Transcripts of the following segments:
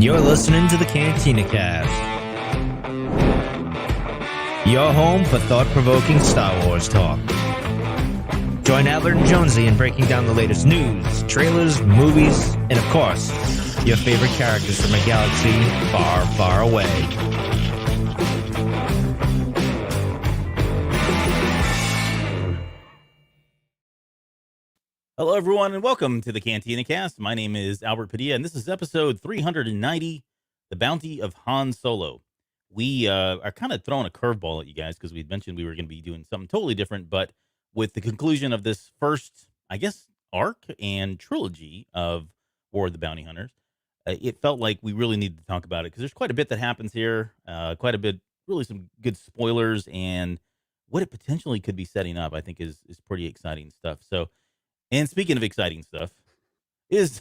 You're listening to the Cantina Cast, your home for thought-provoking Star Wars talk. Join Albert and Jonesy in breaking down the latest news, trailers, movies, and of course, your favorite characters from a galaxy far, far away. Hello, everyone, and welcome to the Cantina Cast. My name is Albert Padilla, and this is episode 390, The Bounty of Han Solo. We are kind of throwing a curveball at you guys because we'd mentioned we were going to be doing something totally different, but with the conclusion of this first, I guess, arc and trilogy of War of the Bounty Hunters, it felt like we really needed to talk about it because there's quite a bit that happens here, quite a bit, really some good spoilers, and what it potentially could be setting up, I think, is pretty exciting stuff. So, and speaking of exciting stuff, is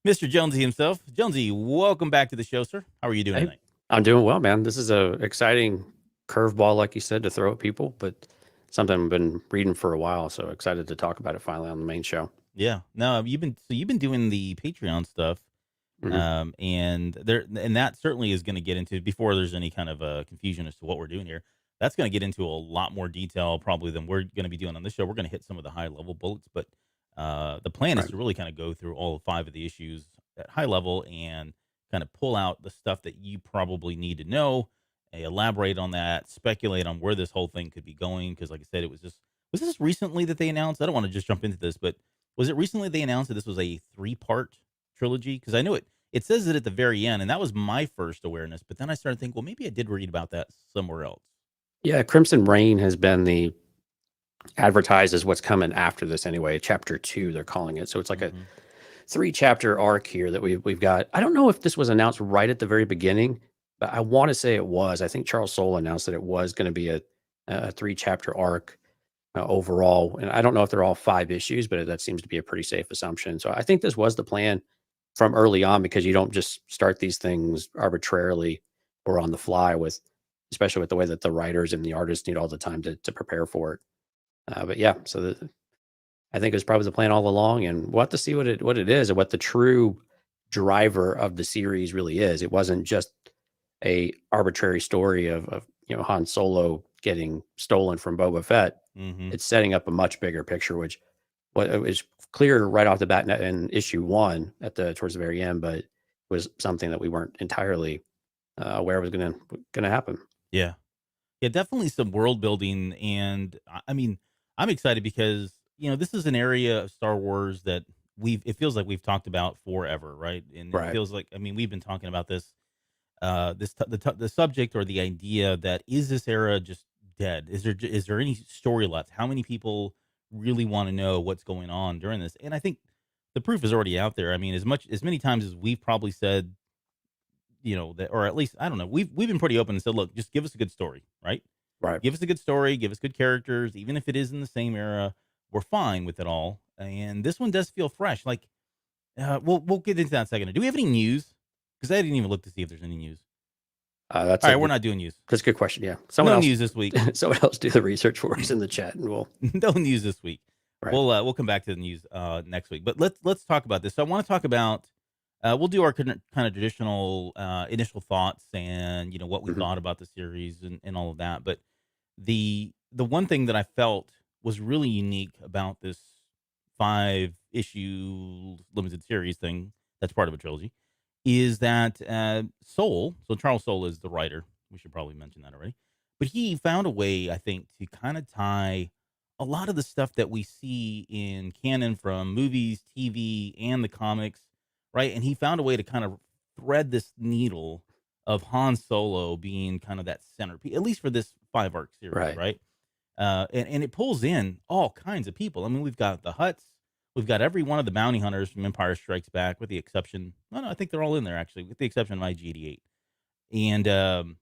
Mr. Jonesy himself. Jonesy, welcome back to the show, sir. How are you doing tonight? I'm doing well, man. This is a exciting curveball, like you said, to throw at people, but something I've been reading for a while, so excited to talk about it finally on the main show. Yeah. No, you've been doing the Patreon stuff, and that certainly is going to get into, before there's any kind of confusion as to what we're doing here. That's going to get into a lot more detail probably than we're going to be doing on this show. We're going to hit some of the high level bullets, but the plan is to really kind of go through all 5 of the issues at high level and kind of pull out the stuff that you probably need to know, elaborate on that, speculate on where this whole thing could be going. Because like I said, was this recently that they announced? I don't want to just jump into this, but was it recently they announced that this was a 3-part trilogy? Because I know it says it at the very end, and that was my first awareness. But then I started thinking, well, maybe I did read about that somewhere else. Yeah, Crimson Reign has been advertised as what's coming after this anyway. Chapter 2, they're calling it. So it's like a 3-chapter arc here that we've got. I don't know if this was announced right at the very beginning, but I want to say it was. I think Charles Soule announced that it was going to be a 3-chapter arc overall. And I don't know if they're all 5 issues, but that seems to be a pretty safe assumption. So I think this was the plan from early on, because you don't just start these things arbitrarily or on the fly, especially with the way that the writers and the artists need all the time to prepare for it. But yeah, so I think it was probably the plan all along, and we'll have to see what it is and what the true driver of the series really is. It wasn't just a arbitrary story of Han Solo getting stolen from Boba Fett. It's setting up a much bigger picture, which it was clear right off the bat in issue 1 towards the very end, but it was something that we weren't entirely aware was going to happen. Yeah, definitely some world building, and I mean, I'm excited because this is an area of Star Wars that it feels like we've talked about forever, right? And it feels like, I mean, we've been talking about this, the subject or the idea that, is this era just dead? Is there any story left? How many people really want to know what's going on during this? And I think the proof is already out there. I mean, as many times as we've probably said, that, or at least, I don't know, we've been pretty open and said, look, just give us a good story, right? Right. Give us a good story, give us good characters, even if it is in the same era, we're fine with it all. And this one does feel fresh. Like, we'll get into that in a second. Do we have any news? Because I didn't even look to see if there's any news. All right, we're not doing news. That's a good question. Yeah, no news this week. Someone else do the research for us in the chat, and we'll no news this week. Right. We'll come back to the news next week. But let's talk about this. So I want to talk about. We'll do our kind of traditional initial thoughts and what we thought about the series and all of that. But the one thing that I felt was really unique about this 5-issue limited series thing that's part of a trilogy is that Soule, so Charles Soule is the writer. We should probably mention that already. But he found a way, I think, to kind of tie a lot of the stuff that we see in canon from movies, TV, and the comics, right? And he found a way to kind of thread this needle of Han Solo being kind of that centerpiece, at least for this 5-arc series, right? And it pulls in all kinds of people. I mean, we've got the Hutts, we've got every one of the bounty hunters from Empire Strikes Back, with the exception. No, I think they're all in there actually, with the exception of IG-88. And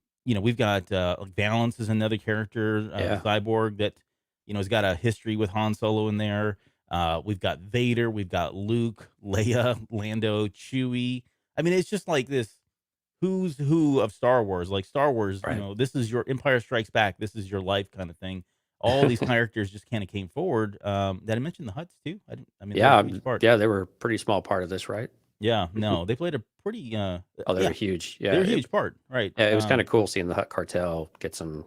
we've got Valance is another character, cyborg that has got a history with Han Solo in there. We've got Vader, we've got Luke, Leia, Lando, Chewie. I mean, it's just like this who's who of Star Wars. Like Star Wars, this is your Empire Strikes Back, this is your life kind of thing. All these characters just kind of came forward. Did I mention the Hutts too? They were a huge part. Yeah, they were a pretty small part of this, right? Yeah, no, they played a pretty Oh, they were yeah, huge. they're Yeah, a huge part, right? yeah, it was kind of cool seeing the Hut Cartel get some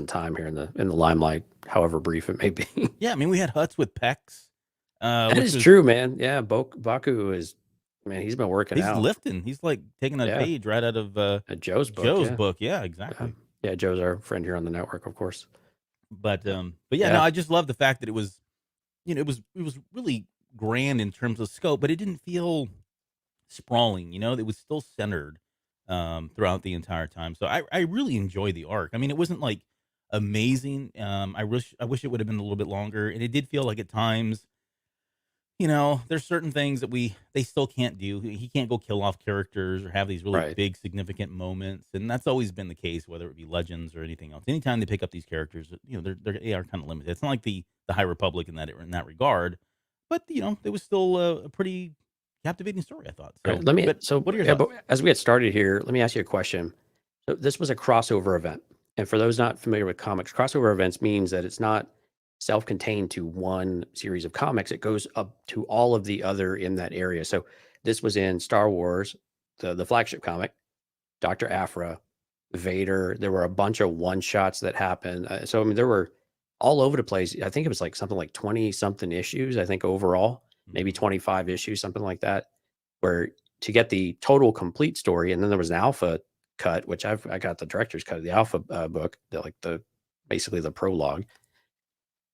time here in the limelight, however brief it may be. Yeah, I mean, we had Huts with Pecs, That which is was true, man. Yeah, Baku is, man, he's been working he's out. lifting. He's like taking a Yeah, page right out of Joe's book. Joe's Yeah, book. Yeah, yeah, exactly. yeah. Joe's our friend here on the network, of course. But yeah, no, Yeah, I just love the fact that it was, it was really grand in terms of scope, but it didn't feel sprawling. It was still centered throughout the entire time. So I really enjoy the arc. I mean, it wasn't like amazing. I wish it would have been a little bit longer, and it did feel like at times, there's certain things that they still can't do. He can't go kill off characters or have these really right. big significant moments, and that's always been the case, whether it be Legends or anything else. Anytime they pick up these characters, they are kind of limited. It's not like the High Republic in that regard, but it was still a pretty captivating story, I thought. Right. So, but what are your Yeah, thoughts? but as we get started here, let me ask you a question. So this was a crossover event. And for those not familiar with comics, crossover events means that it's not self-contained to one series of comics. It goes up to all of the other in that area. So this was in Star Wars, the flagship comic, Dr. Aphra, Vader. There were a bunch of one-shots that happened. So I mean, there were all over the place. I think it was like something like 20 something issues, I think overall, maybe Mhm. 25 issues, something like that, where to get the total complete story, and then there was an alpha cut, which I got the director's cut of the alpha book, basically the prologue.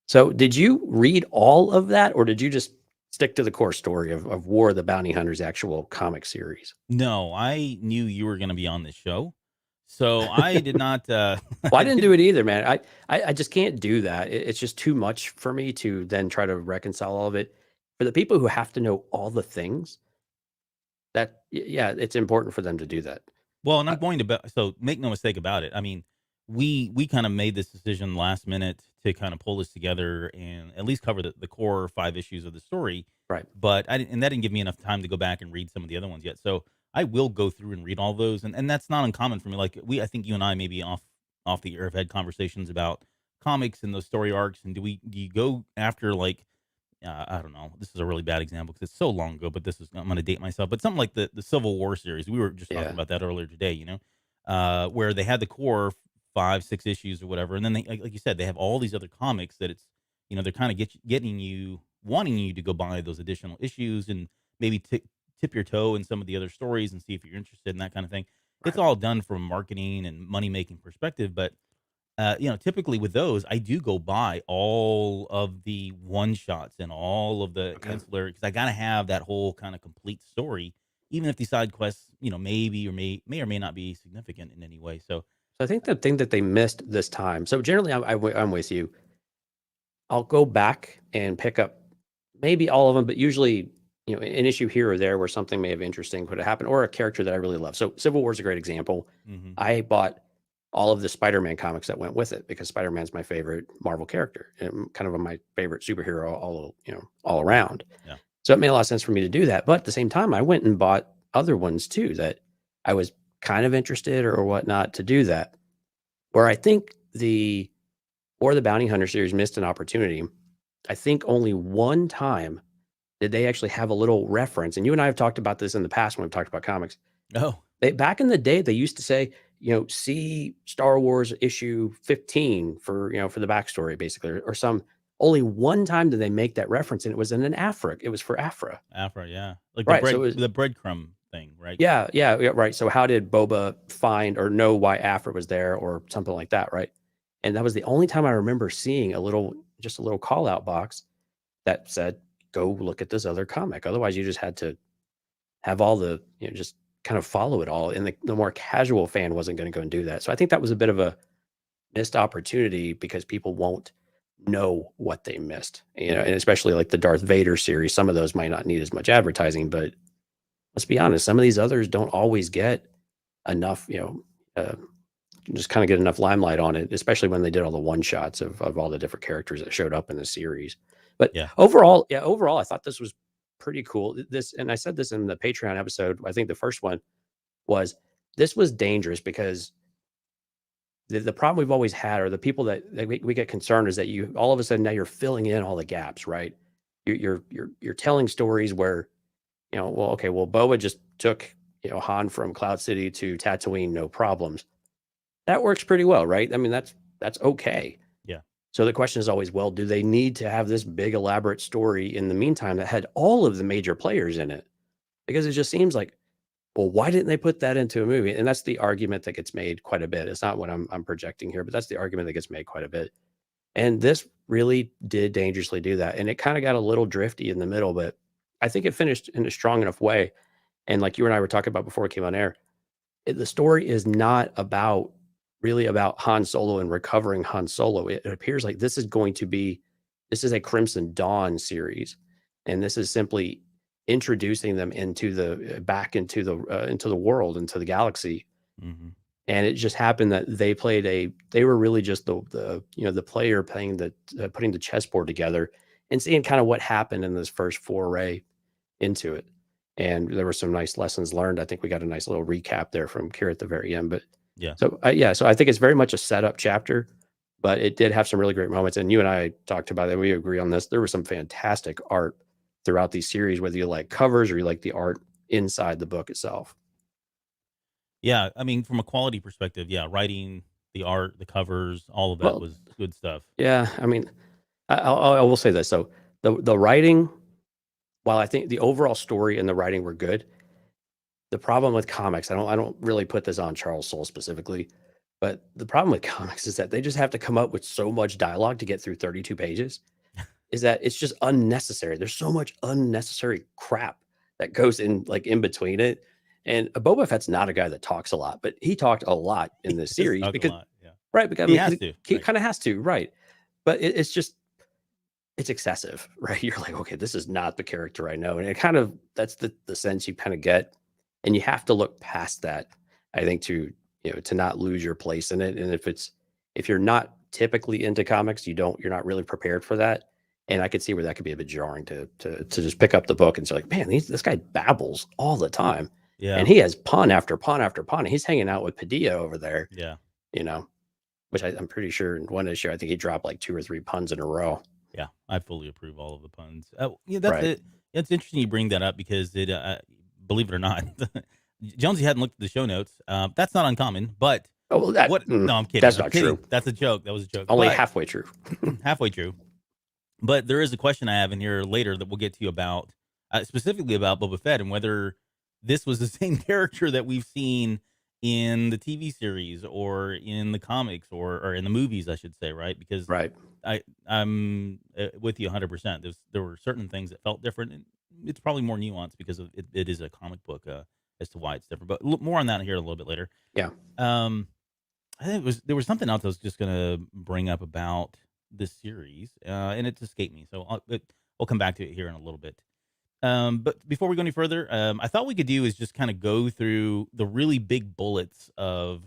So did you read all of that, or did you just stick to the core story of War of the Bounty Hunters actual comic series? No, I knew you were going to be on this show, so I did not. Well, I I didn't do didn't. it either, man. I just can't do that. It's just too much for me to then try to reconcile all of it. For the people who have to know all the things, yeah, it's important for them to do that. Well, and Uh, I'm going to bet. So make no mistake about it. I mean, we kind of made this decision last minute to kind of pull this together and at least cover the core 5 issues of the story. right. But and that didn't give me enough time to go back and read some of the other ones yet. So I will go through and read all those, and that's not uncommon for me. Like I think you and I maybe off the air have had conversations about comics and those story arcs. And do you go after like I don't know. This is a really bad example because it's so long ago, but I'm going to date myself. But something like the Civil War series, we were just talking Yeah. about that earlier today. Where they had the core 5, 6 issues or whatever, and then they like you said, they have all these other comics that they're kind of getting you wanting you to go buy those additional issues and maybe tip your toe in some of the other stories and see if you're interested in that kind of thing. It's Right. all done from a marketing and money making perspective, but typically with those, I do go buy all of the one shots and all of the Okay. ancillary because I gotta have that whole kind of complete story, even if the side quests, maybe or may not be significant in any way. So, So I think the thing that they missed this time. So generally, I'm with you. I'll go back and pick up maybe all of them, but usually, an issue here or there where something may have interesting could have happened, or a character that I really love. So Civil War is a great example. mhm. I bought all of the Spider-Man comics that went with it because Spider-Man's my favorite Marvel character and kind of my favorite superhero all around. Yeah, So it made a lot of sense for me to do that. But at the same time, I went and bought other ones too that I was kind of interested or whatnot to do that. Where I think the War of the Bounty Hunter series missed an opportunity. I think only one time did they actually have a little reference. And you and I have talked about this in the past when we've talked about comics. oh, Back in the day, they used to say, see Star Wars issue 15 for the backstory, basically, or some. Only one time did they make that reference, and it was in an Afra. It was for Afra, Afra, yeah, like right? So it was, the breadcrumb thing, right? yeah, right. So how did Boba find or know why Afra was there, or something like that, right? And that was the only time I remember seeing just a little call out box that said, "Go look at this other comic." Otherwise, you just had to have all the just kind of follow it all, and the more casual fan wasn't going to go and do that. So I think that was a bit of a missed opportunity because people won't know what they missed, and especially like the Darth Vader series. Some of those might not need as much advertising, but let's be honest, some of these others don't always get enough, just kind of get enough limelight on it, especially when they did all the one shots of all the different characters that showed up in the series. But Yeah, overall, I thought this was pretty cool. This, and I said this in the Patreon episode, I think the first one was, this was dangerous because the problem we've always had, or the people that we get concerned, is that you all of a sudden now you're filling in all the gaps, right? You're telling stories where well, okay, well, Boba just took, Han from Cloud City to Tatooine, no problems. That works pretty well, right? I mean, that's okay. Yeah. So the question is always, well, do they need to have this big elaborate story in the meantime that had all of the major players in it? Because it just seems like, well, why didn't they put that into a movie? And that's the argument that gets made quite a bit. It's not what I'm projecting here, but that's the argument that gets made quite a bit. And this really did dangerously do that. And it kind of got a little drifty in the middle, but I think it finished in a strong enough way. And like you and I were talking about before it came on air, the story is not really about Han Solo and recovering Han Solo. It appears like this is a Crimson Dawn series. And this is simply introducing them into the world, into the galaxy. Mm-hmm. And it just happened that they were really just the player putting the chessboard together and seeing kind of what happened in this first foray into it. And there were some nice lessons learned. I think we got a nice little recap there from Kira at the very end. But yeah, so I think it's very much a setup chapter, but it did have some really great moments. And you and I talked about it. We agree on this. There was some fantastic art throughout these series, whether you like covers or you like the art inside the book itself. Yeah, I mean, from a quality perspective, yeah, writing, the art, the covers, all of that was good stuff. Yeah, I mean, I will say this. So the writing, while I think the overall story and the writing were good, the problem with comics, I don't really put this on Charles Soule specifically, but the problem with comics is that they just have to come up with so much dialogue to get through 32 pages. Is that it's just unnecessary. There's so much unnecessary crap that goes in between it. And Boba Fett's not a guy that talks a lot, but he talked a lot in this series because right, because he kind of has to, right? But it's excessive, right? You're like, okay, this is not the character I know, and it kind of that's the sense you kind of get, and you have to look past that, I think, to not lose your place in it. And if you're not typically into comics, you're not really prepared for that. And I could see where that could be a bit jarring to just pick up the book and say, like, man, this guy babbles all the time. Yeah. And he has pun after pun after pun. And he's hanging out with Padilla over there. Yeah. Which I'm pretty sure in one issue, I think he dropped like 2 or 3 puns in a row. Yeah. I fully approve all of the puns. That's it. It's interesting you bring that up because it, believe it or not, Jonesy hadn't looked at the show notes. That's not uncommon, but no, I'm kidding. That's not true. That's a joke. That was a joke. Only halfway true. Halfway true. But there is a question I have in here later that we'll get to about, specifically about Boba Fett and whether this was the same character that we've seen in the TV series or in the comics or in the movies, I should say, right? Because I'm with you 100%. There were certain things that felt different. And it's probably more nuanced because it is a comic book as to why it's different. But more on that here a little bit later. Yeah. I think there was something else I was just going to bring up about this series, and it escaped me. So we'll come back to it here in a little bit. But before we go any further, I thought we could do is just kind of go through the really big bullets of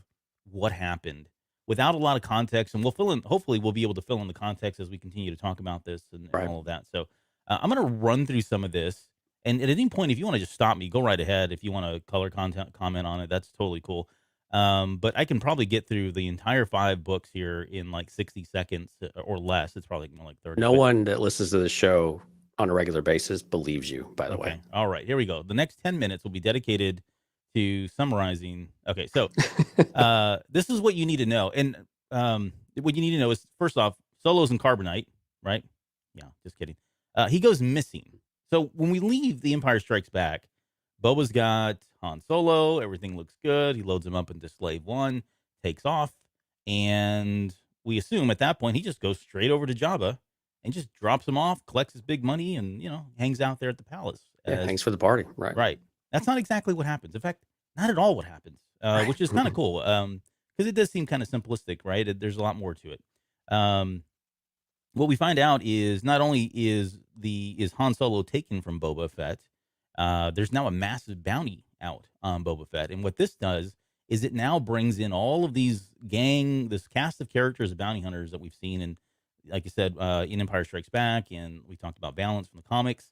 what happened without a lot of context, and hopefully we'll be able to fill in the context as we continue to talk about this and all of that. So I'm going to run through some of this, and at any point, if you want to just stop me, go right ahead. If you want to color comment on it, that's totally cool. But I can probably get through the entire 5 books here in like 60 seconds or less. It's probably more like 30. No one that listens to the show on a regular basis believes you, by the way. All right, here we go. The next 10 minutes will be dedicated to summarizing. Okay, so this is what you need to know. And what you need to know is, first off, Solo's in Carbonite, right? Yeah, just kidding. He goes missing. So when we leave The Empire Strikes Back, Boba's got Han Solo. Everything looks good. He loads him up into Slave 1, takes off, and we assume at that point he just goes straight over to Jabba and just drops him off, collects his big money, and hangs out there at the palace. Hangs for the party, right? Right. That's not exactly what happens. In fact, not at all what happens, which is kind of cool because it does seem kind of simplistic, right? There's a lot more to it. What we find out is not only is Han Solo taken from Boba Fett, there's now a massive bounty out on Boba Fett, and what this does is it now brings in all of this cast of characters of bounty hunters that we've seen in, like you said, in Empire Strikes Back, and we talked about Balance from the comics.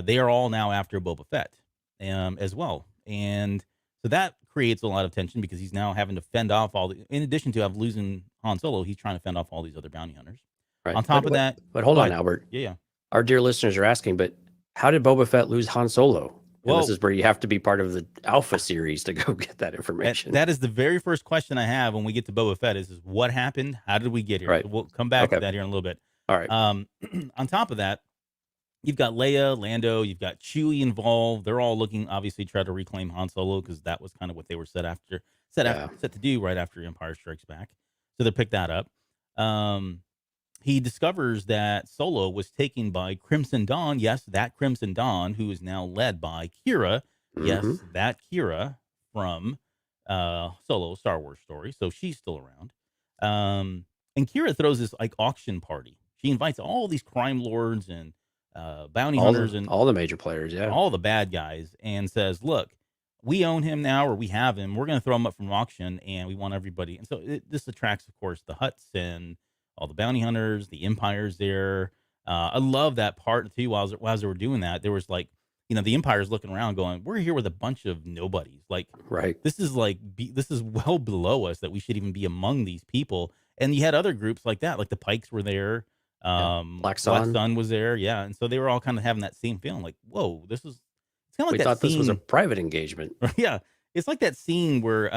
They are all now after Boba Fett as well, and so that creates a lot of tension because he's now having to fend off in addition to losing Han Solo, he's trying to fend off all these other bounty hunters. Right. On top of that, but hold on, Albert. Yeah. Our dear listeners are asking, but how did Boba Fett lose Han Solo? And this Well, is where you have to be part of the Alpha series to go get that information. that is the very first question I have when we get to Boba Fett is what happened? How did we get here? Right. So we'll come back to Okay. that here in a little bit. All right. On top of that, you've got Leia, Lando, you've got Chewie involved. They're all looking, obviously, try to reclaim Han Solo because that was kind of what they were set to do right after Empire Strikes Back. So they picked that up. He discovers that Solo was taken by Crimson Dawn. Yes, that Crimson Dawn, who is now led by Kira. Yes, that Kira from Solo Star Wars story. So she's still around. And Kira throws this like auction party. She invites all these crime lords and bounty hunters and all the major players, all the bad guys, and says, "Look, we own him now, or we have him. We're going to throw him up from auction, and we want everybody." And so this attracts, of course, the Hutts and all the bounty hunters, the Empire's there. I love that part too. While they were doing that, there was like, the Empire's looking around, going, "We're here with a bunch of nobodies. Like, right? This is this is well below us that we should even be among these people." And you had other groups like that, like the Pikes were there. Black Sun was there, yeah, and so they were all kind of having that same feeling, like, "Whoa, this is." It's kind of like we that thought scene, this was a private engagement. yeah. It's like that scene where,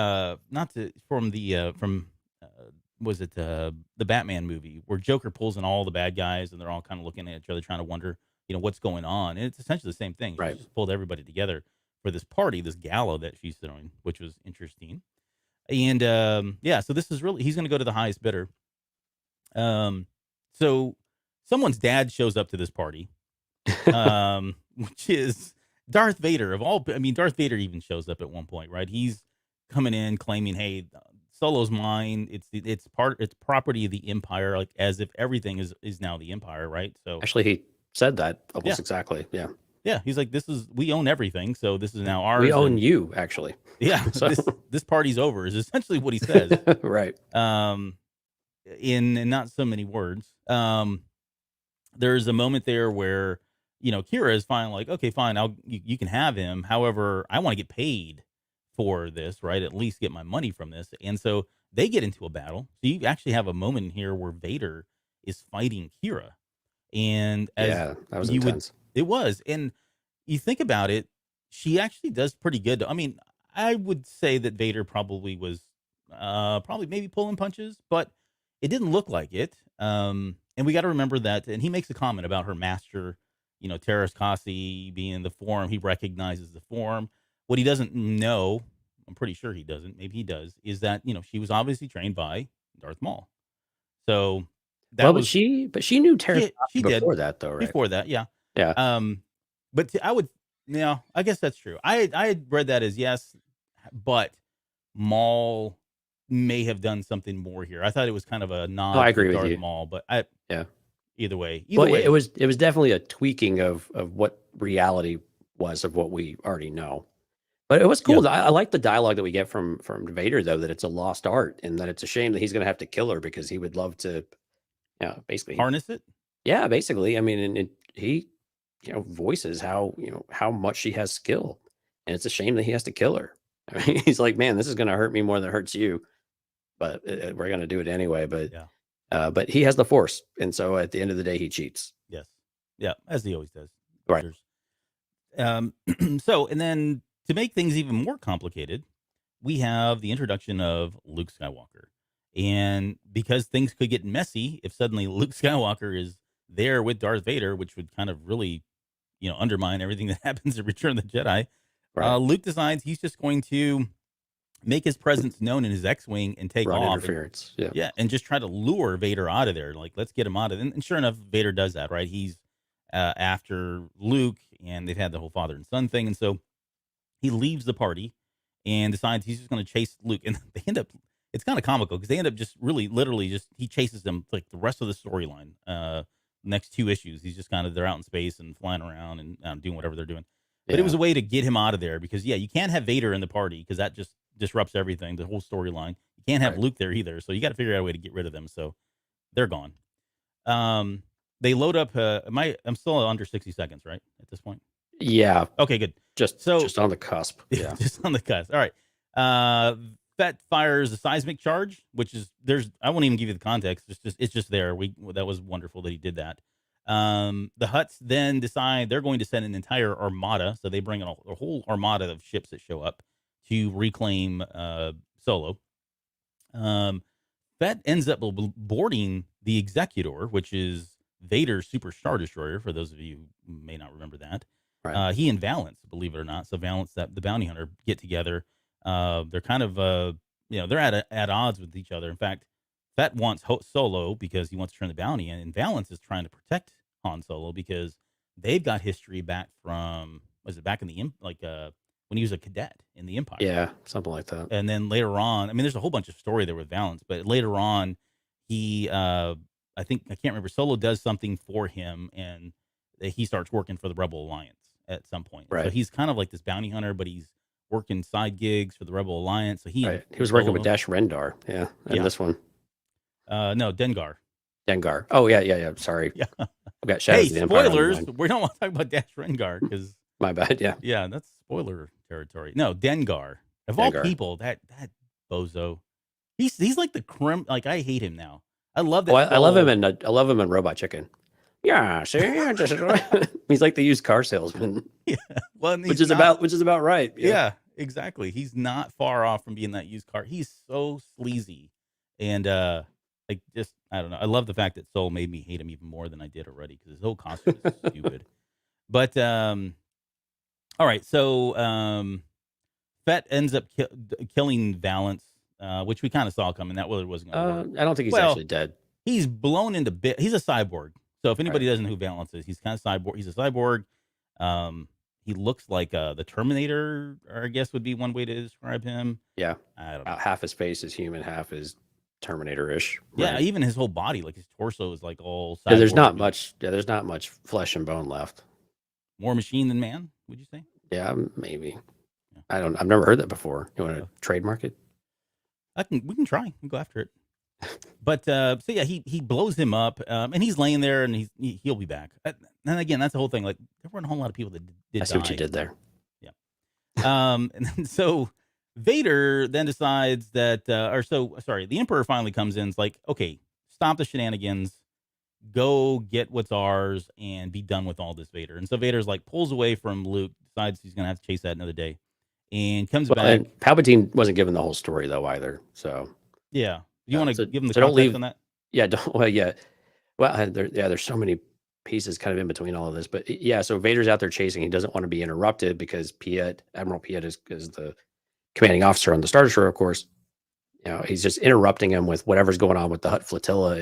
was it the Batman movie where Joker pulls in all the bad guys and they're all kind of looking at each other, trying to wonder, what's going on, and it's essentially the same thing. She Right. just pulled everybody together for this party, this gala that she's throwing, which was interesting. And so this is really, he's going to go to the highest bidder. So someone's dad shows up to this party, which is Darth Vader of all. I mean, Darth Vader even shows up at one point, right? He's coming in claiming, "Hey, Solo's mine. It's property of the Empire," like as if everything is now the Empire, right? So Actually, he said that almost exactly. Yeah. Yeah, he's like, we own everything, so this is now ours. We own you, actually. Yeah, so this party's over is essentially what he says. Right. In not so many words. There's a moment there where, Kira is finally like, "Okay, fine, you can have him. However, I want to get paid for this, right? At least get my money from this." And so they get into a battle. So you actually have a moment here where Vader is fighting Kira. And that was intense. It was. And you think about it, she actually does pretty good. I mean, I would say that Vader probably was maybe pulling punches, but it didn't look like it. And we got to remember that. And he makes a comment about her master, Terrace Kasi being the form. He recognizes the form. What he doesn't know, I'm pretty sure he doesn't, maybe he does, is that, she was obviously trained by Darth Maul. So but she knew Terrace she before did. that, though, right? Before that, yeah. Yeah. But I guess that's true. I had read that as yes, but Maul may have done something more here. I thought it was kind of a nod I agree to with Darth you. Maul, but either way. It was definitely a tweaking of what reality was of what we already know. But it was cool. Yeah. I like the dialogue that we get from Vader, though, that it's a lost art and that it's a shame that he's going to have to kill her because he would love to, basically harness it. Yeah, basically. I mean, and he, voices how much she has skill, and it's a shame that he has to kill her. I mean, he's like, "Man, this is going to hurt me more than it hurts you, but we're going to do it anyway." But but he has the Force, and so at the end of the day, he cheats. Yes, yeah, as he always does. Right. So, and then to make things even more complicated, we have the introduction of Luke Skywalker. And because things could get messy if suddenly Luke Skywalker is there with Darth Vader, which would kind of really, undermine everything that happens in Return of the Jedi. Right. Luke decides he's just going to make his presence known in his X-Wing and take off. Interference. And just try to lure Vader out of there. Like, let's get him out of it. And sure enough, Vader does that, right? He's after Luke, and they've had the whole father and son thing. And so he leaves the party and decides he's just going to chase Luke. And they end up, it's kind of comical because they end up just really, literally just, he chases them like the rest of the storyline. Next 2 issues, he's just kind of, they're out in space and flying around and doing whatever they're doing. But it was a way to get him out of there because, you can't have Vader in the party because that just disrupts everything, the whole storyline. You can't have Luke there either. So you got to figure out a way to get rid of them. So they're gone. They load up, I'm still under 60 seconds, right? At this point? Yeah. Okay, good. Just on the cusp. Yeah. Just on the cusp. All right. FETT fires a seismic charge, which is I won't even give you the context. It's just there. That was wonderful that he did that. The Hutts then decide they're going to send an entire armada, so they bring in a whole armada of ships that show up to reclaim Solo. Fett ends up boarding the Executor, which is Vader's Super Star Destroyer, for those of you who may not remember that. Right. He and Valance, believe it or not. So Valance, the bounty hunter, get together. They're kind of, they're at odds with each other. In fact, Fett wants Solo because he wants to turn the bounty in, and Valance is trying to protect Han Solo because they've got history back from, was it back in the, when he was a cadet in the Empire? Yeah, something like that. And then later on, I mean, there's a whole bunch of story there with Valance, but later on, he, I can't remember, Solo does something for him, and he starts working for the Rebel Alliance at some point. Right. So he's kind of like this bounty hunter, but he's working side gigs for the Rebel Alliance. So he was working with Dash Rendar, in this one. No, Dengar. Oh, yeah. Sorry. Yeah. I've got Shadows of the Empire. Spoilers. We don't want to talk about Dash Rendar because my bad. Yeah. Yeah, that's spoiler territory. No, Dengar. Of all people, that bozo. He's like the like, I hate him now. I love that. I love him in Robot Chicken. Yeah, see, he's like the used car salesman. Yeah, well, which is about right. Yeah, exactly. He's not far off from being that used car. He's so sleazy, and I don't know. I love the fact that Soul made me hate him even more than I did already because his whole costume is stupid. But all right, so Fett ends up killing Valance, which we kind of saw coming. That really wasn't going to work. I don't think he's actually dead. He's blown into bits. He's a cyborg. So if anybody doesn't know who Valance is, he's kind of cyborg. He's a cyborg. He looks like the Terminator, or I guess would be one way to describe him. Yeah, I don't know. Half his face is human, half is Terminator-ish. Right? Yeah, even his whole body, like his torso, is like all cyborg. Yeah, there's not much flesh and bone left. More machine than man, would you say? Yeah, maybe. Yeah. I've never heard that before. You want to trademark it? We can try. We can go after it. But so yeah, he blows him up, and he's laying there, and he'll be back. And again, that's the whole thing. Like, there weren't a whole lot of people that did. I see what you did there. Yeah. And then, so Vader then decides that, the Emperor finally comes in. It's like, okay, stop the shenanigans, go get what's ours, and be done with all this, Vader. And so Vader's like pulls away from Luke, decides he's gonna have to chase that another day, and comes back. And Palpatine wasn't given the whole story though either. So yeah. You want to give them the context context on that? Yeah, there's so many pieces kind of in between all of this, but yeah, so Vader's out there chasing. He doesn't want to be interrupted because Admiral Piet is the commanding officer on the Star Destroyer, of course. You know, he's just interrupting him with whatever's going on with the Hutt flotilla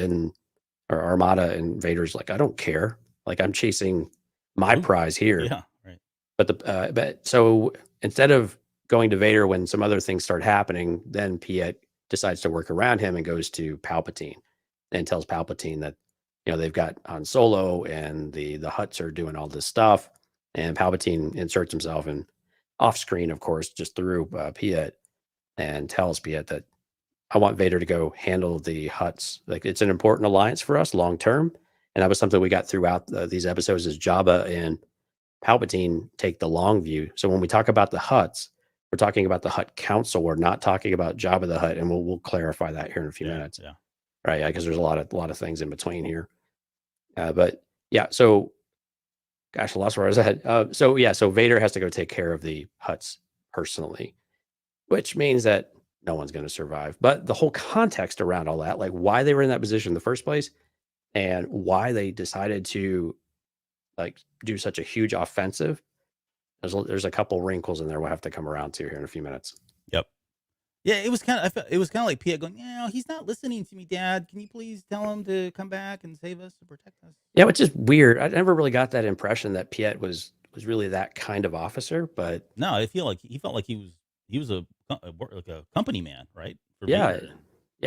or armada, and Vader's like, I don't care. Like, I'm chasing my prize here. Yeah, right. But so instead of going to Vader when some other things start happening, then Piet decides to work around him and goes to Palpatine and tells Palpatine that, they've got Han Solo and the Hutts are doing all this stuff. And Palpatine inserts himself and off screen, of course, just through Piet, and tells Piet that I want Vader to go handle the Hutts. Like, it's an important alliance for us long term. And that was something we got throughout these episodes is Jabba and Palpatine take the long view. So when we talk about the Hutts, we're talking about the Hutt Council. We're not talking about Jabba the Hutt, and we'll clarify that here in a few minutes. Yeah, right. Yeah, because there's a lot of things in between here. But yeah, so gosh, I lost where I was at. So Vader has to go take care of the Hutts personally, which means that no one's going to survive. But the whole context around all that, like why they were in that position in the first place, and why they decided to like do such a huge offensive. There's a couple wrinkles in there we'll have to come around to here in a few minutes. Yep. Yeah, it was kind of like Piet going, he's not listening to me, Dad. Can you please tell him to come back and save us, to protect us? Yeah, which is weird. I never really got that impression that Piet was really that kind of officer, but no, I feel like he felt like he was a company man, right? Yeah,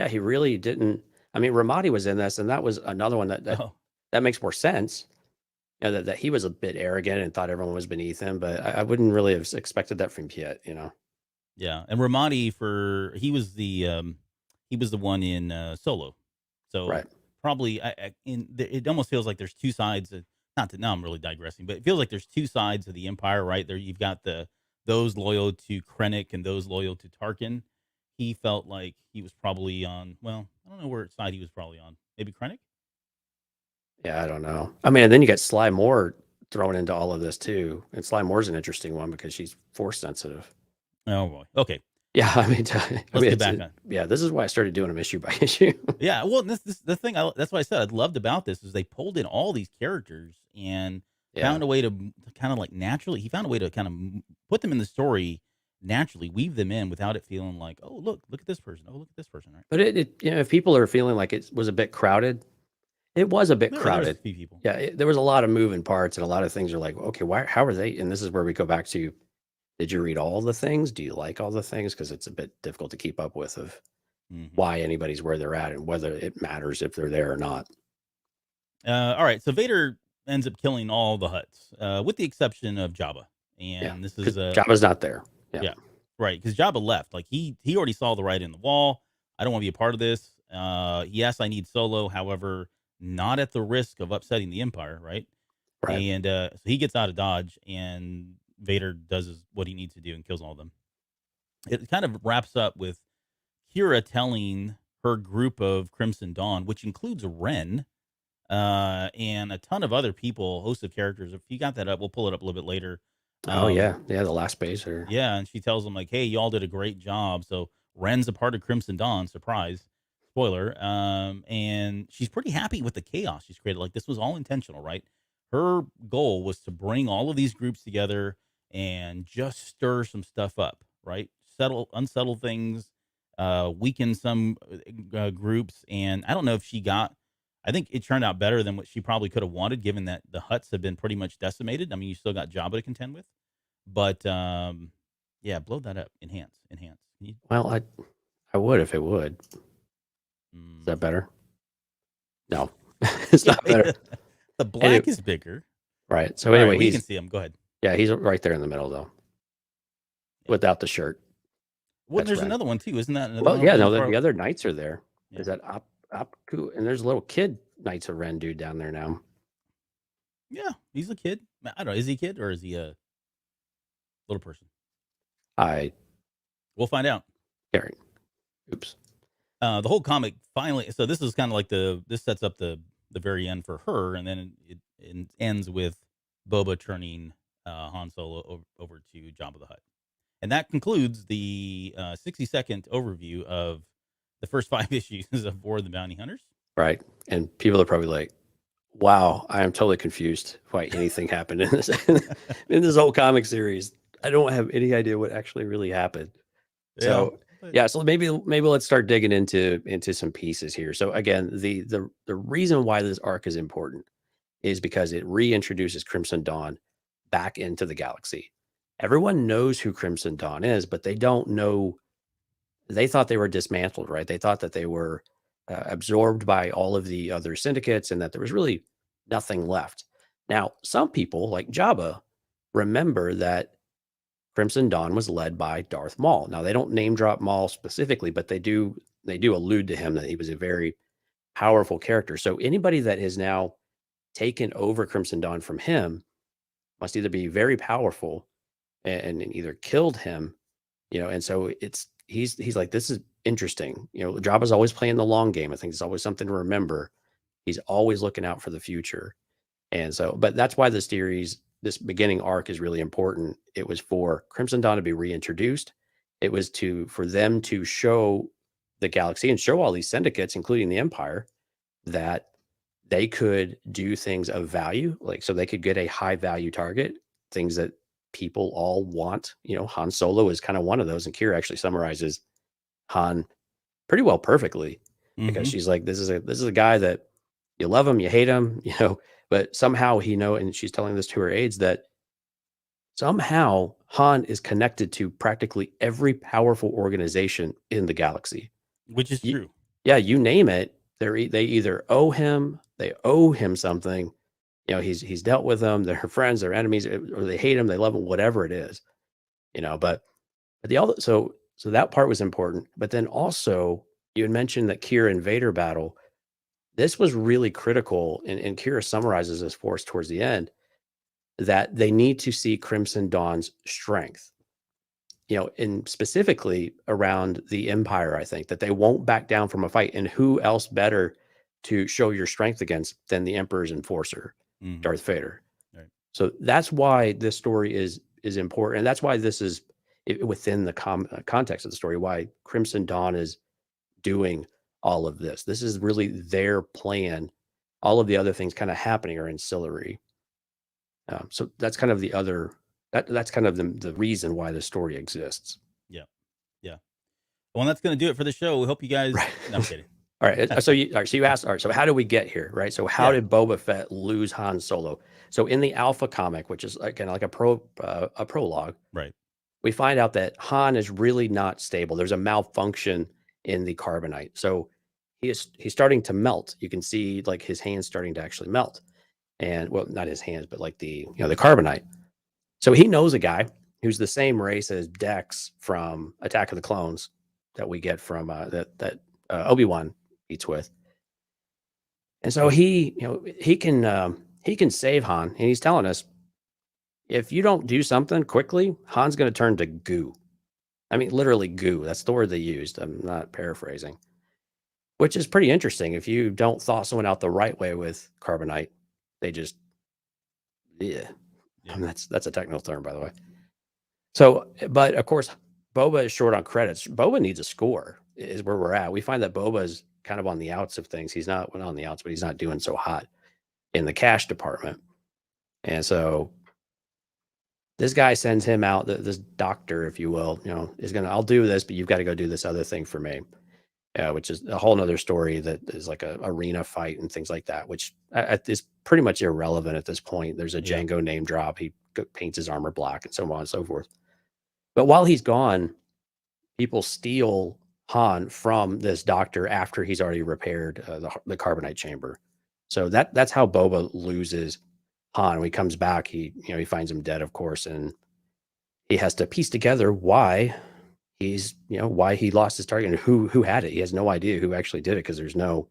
he really didn't. I mean, Ramadi was in this, and that was another one that makes more sense. That he was a bit arrogant and thought everyone was beneath him, but I wouldn't really have expected that from Piet, Yeah, and Ramadi he was the one in Solo, so right. Probably it almost feels like there's two sides. Now I'm really digressing, but it feels like there's two sides of the Empire, right? There you've got those loyal to Krennic and those loyal to Tarkin. He felt like he was probably on. Well, I don't know where side he was probably on. Maybe Krennic. Yeah, I don't know. I mean, and then you got Sly Moore thrown into all of this too. And Sly Moore's an interesting one because she's force sensitive. Oh boy. Okay. Yeah, I mean, Let's get back on. yeah, this is why I started doing them issue by issue. Yeah, well, this the thing. That's why I said I loved about this is they pulled in all these characters and Yeah, found a way to kind of like naturally. He found a way to kind of put them in the story naturally, weave them in without it feeling like, oh, look at this person. Oh, look at this person. Right? but if people are feeling like it was a bit crowded, it was a bit There was a crowded. few people. Yeah, there was a lot of moving parts and a lot of things are like, okay, why? How are they? And this is where we go back to: did you read all the things? Do you like all the things? Because it's a bit difficult to keep up with of why anybody's where they're at and whether it matters if they're there or not. All right, so Vader ends up killing all the Hutts, with the exception of Jabba, and this is Jabba's not there. Yeah, right, because Jabba left. Like he already saw the writing in the wall. I don't want to be a part of this. Yes, I need Solo, however, not at the risk of upsetting the Empire, right? Right. And so he gets out of Dodge, and Vader does what he needs to do and kills all of them. It kind of wraps up with Kira telling her group of Crimson Dawn, which includes Ren, and a ton of other people, host of characters. If you got that up, we'll pull it up a little bit later. Oh yeah, the last base. Yeah, and she tells them like, "Hey, y'all did a great job." So Ren's a part of Crimson Dawn. Surprise, spoiler. And she's pretty happy with the chaos she's created. Like this was all intentional, right? Her goal was to bring all of these groups together and just stir some stuff up, right? Unsettle things, weaken some groups. And I don't know if she got. I think it turned out better than what she probably could have wanted, given that the Hutts have been pretty much decimated. I mean, you still got Jabba to contend with, but yeah, blow that up. Enhance. Well, I would if it would. Is that better? No, it's not better. The black is bigger. Right. So anyway, you can see him. Go ahead. Yeah, he's right there in the middle though, without the shirt. Well, there's another one too, isn't that? Well, yeah, no, the other knights are there. Yeah. Is that Apku? And there's a little kid Knights of Ren dude down there now. Yeah, he's a kid. I don't know. Is he a kid or is he a little person? We'll find out. Gary. Oops. The whole comic finally. So this is kind of like this sets up the very end for her, and then it ends with Boba turning Han Solo over to Jabba the Hutt, and that concludes the 60-second overview of the first 5 issues of War of the Bounty Hunters. Right, and people are probably like, "Wow, I am totally confused why anything happened in this in this whole comic series. I don't have any idea what actually really happened." So so maybe let's start digging into some pieces here. So again, the reason why this arc is important is because it reintroduces Crimson Dawn back into the galaxy. Everyone knows who Crimson Dawn is, but they don't know. They thought they were dismantled, right? They thought that they were absorbed by all of the other syndicates and that there was really nothing left. Now, some people like Jabba remember that Crimson Dawn was led by Darth Maul. Now, they don't name drop Maul specifically, but they do allude to him that he was a very powerful character. So anybody that has now taken over Crimson Dawn from him must either be very powerful and either killed him, and so he's like, this is interesting. Jabba's always playing the long game. I think it's always something to remember. He's always looking out for the future. And so, but that's why the series, this beginning arc is really important. It was for Crimson Dawn to be reintroduced. It was for them to show the galaxy and show all these syndicates, including the Empire, that they could do things of value, like so they could get a high value target, things that people all want. Han Solo is kind of one of those, and Kira actually summarizes Han pretty well perfectly, because she's like, this is a guy that you love him, you hate him, but somehow and she's telling this to her aides, that somehow Han is connected to practically every powerful organization in the galaxy. Which is true. Yeah, you name it. They either owe him something. He's dealt with them. They're friends, they're enemies, or they hate him, they love him, whatever it is. But so that part was important. But then also, you had mentioned that Kira and Vader battle. This was really critical, and Kira summarizes this for us towards the end, that they need to see Crimson Dawn's strength. And specifically around the Empire, I think that they won't back down from a fight. And who else better to show your strength against than the Emperor's enforcer, Mhm. Darth Vader. Right. So that's why this story is important, and that's why this is within the context of the story. Why Crimson Dawn is doing all of this. This is really their plan. All of the other things kind of happening are ancillary. So that's kind of the other. That's kind of the reason why the story exists. Yeah. Yeah. Well, that's going to do it for the show. We hope you guys. Right. No, I'm kidding. All right. So you asked. All right. So how did we get here? Right. So how Yeah. did Boba Fett lose Han Solo? So in the Alpha comic, which is again like a prologue, Right. we find out that Han is really not stable. There's a malfunction in the carbonite. So he's starting to melt. You can see like his hands starting to actually melt. And well, not his hands, but like the carbonite. So he knows a guy who's the same race as Dex from Attack of the Clones that we get from that Obi-Wan eats with. And so he can save Han, and he's telling us, if you don't do something quickly, Han's going to turn to goo. I mean, literally goo. That's the word they used. I'm not paraphrasing, which is pretty interesting. If you don't thaw someone out the right way with carbonite, they just, yeah. And that's a technical term, by the way. So, but of course, Boba is short on credits. Boba needs a score, is where we're at. We find that Boba is kind of on the outs of things. He's not on the outs, but he's not doing so hot in the cash department. And so this guy sends him out, this doctor, if you will, is going to, I'll do this, but you've got to go do this other thing for me, which is a whole nother story that is like a arena fight and things like that, which is pretty much irrelevant at this point. There's a Django name drop. He paints his armor black and so on and so forth. But while he's gone, people steal Han from this doctor after he's already repaired the carbonite chamber. So that's how Boba loses Han. When he comes back, he finds him dead, of course, and he has to piece together why why he lost his target and who had it. He has no idea who actually did it because there's no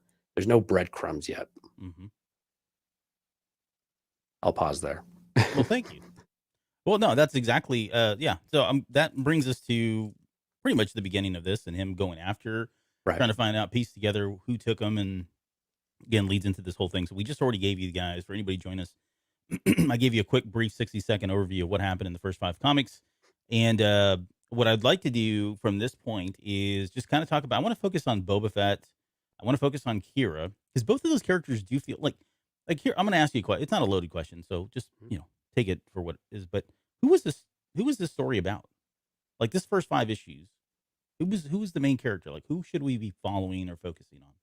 breadcrumbs yet. Mm-hmm. I'll pause there. Well, thank you. Well, no, that's exactly yeah. So that brings us to pretty much the beginning of this and him going after, trying to find out, piece together who took him, and again leads into this whole thing. So we just already gave you guys, for anybody join us, I gave you a quick, brief 60-second overview of what happened in the first 5 comics. And what I'd like to do from this point is just kind of talk about, I want to focus on Boba Fett. I want to focus on Kira, because both of those characters do feel like here, I'm going to ask you a question. It's not a loaded question, so just, take it for what it is. But who was this story about? Like this first 5 issues, who was the main character? Like who should we be following or focusing on?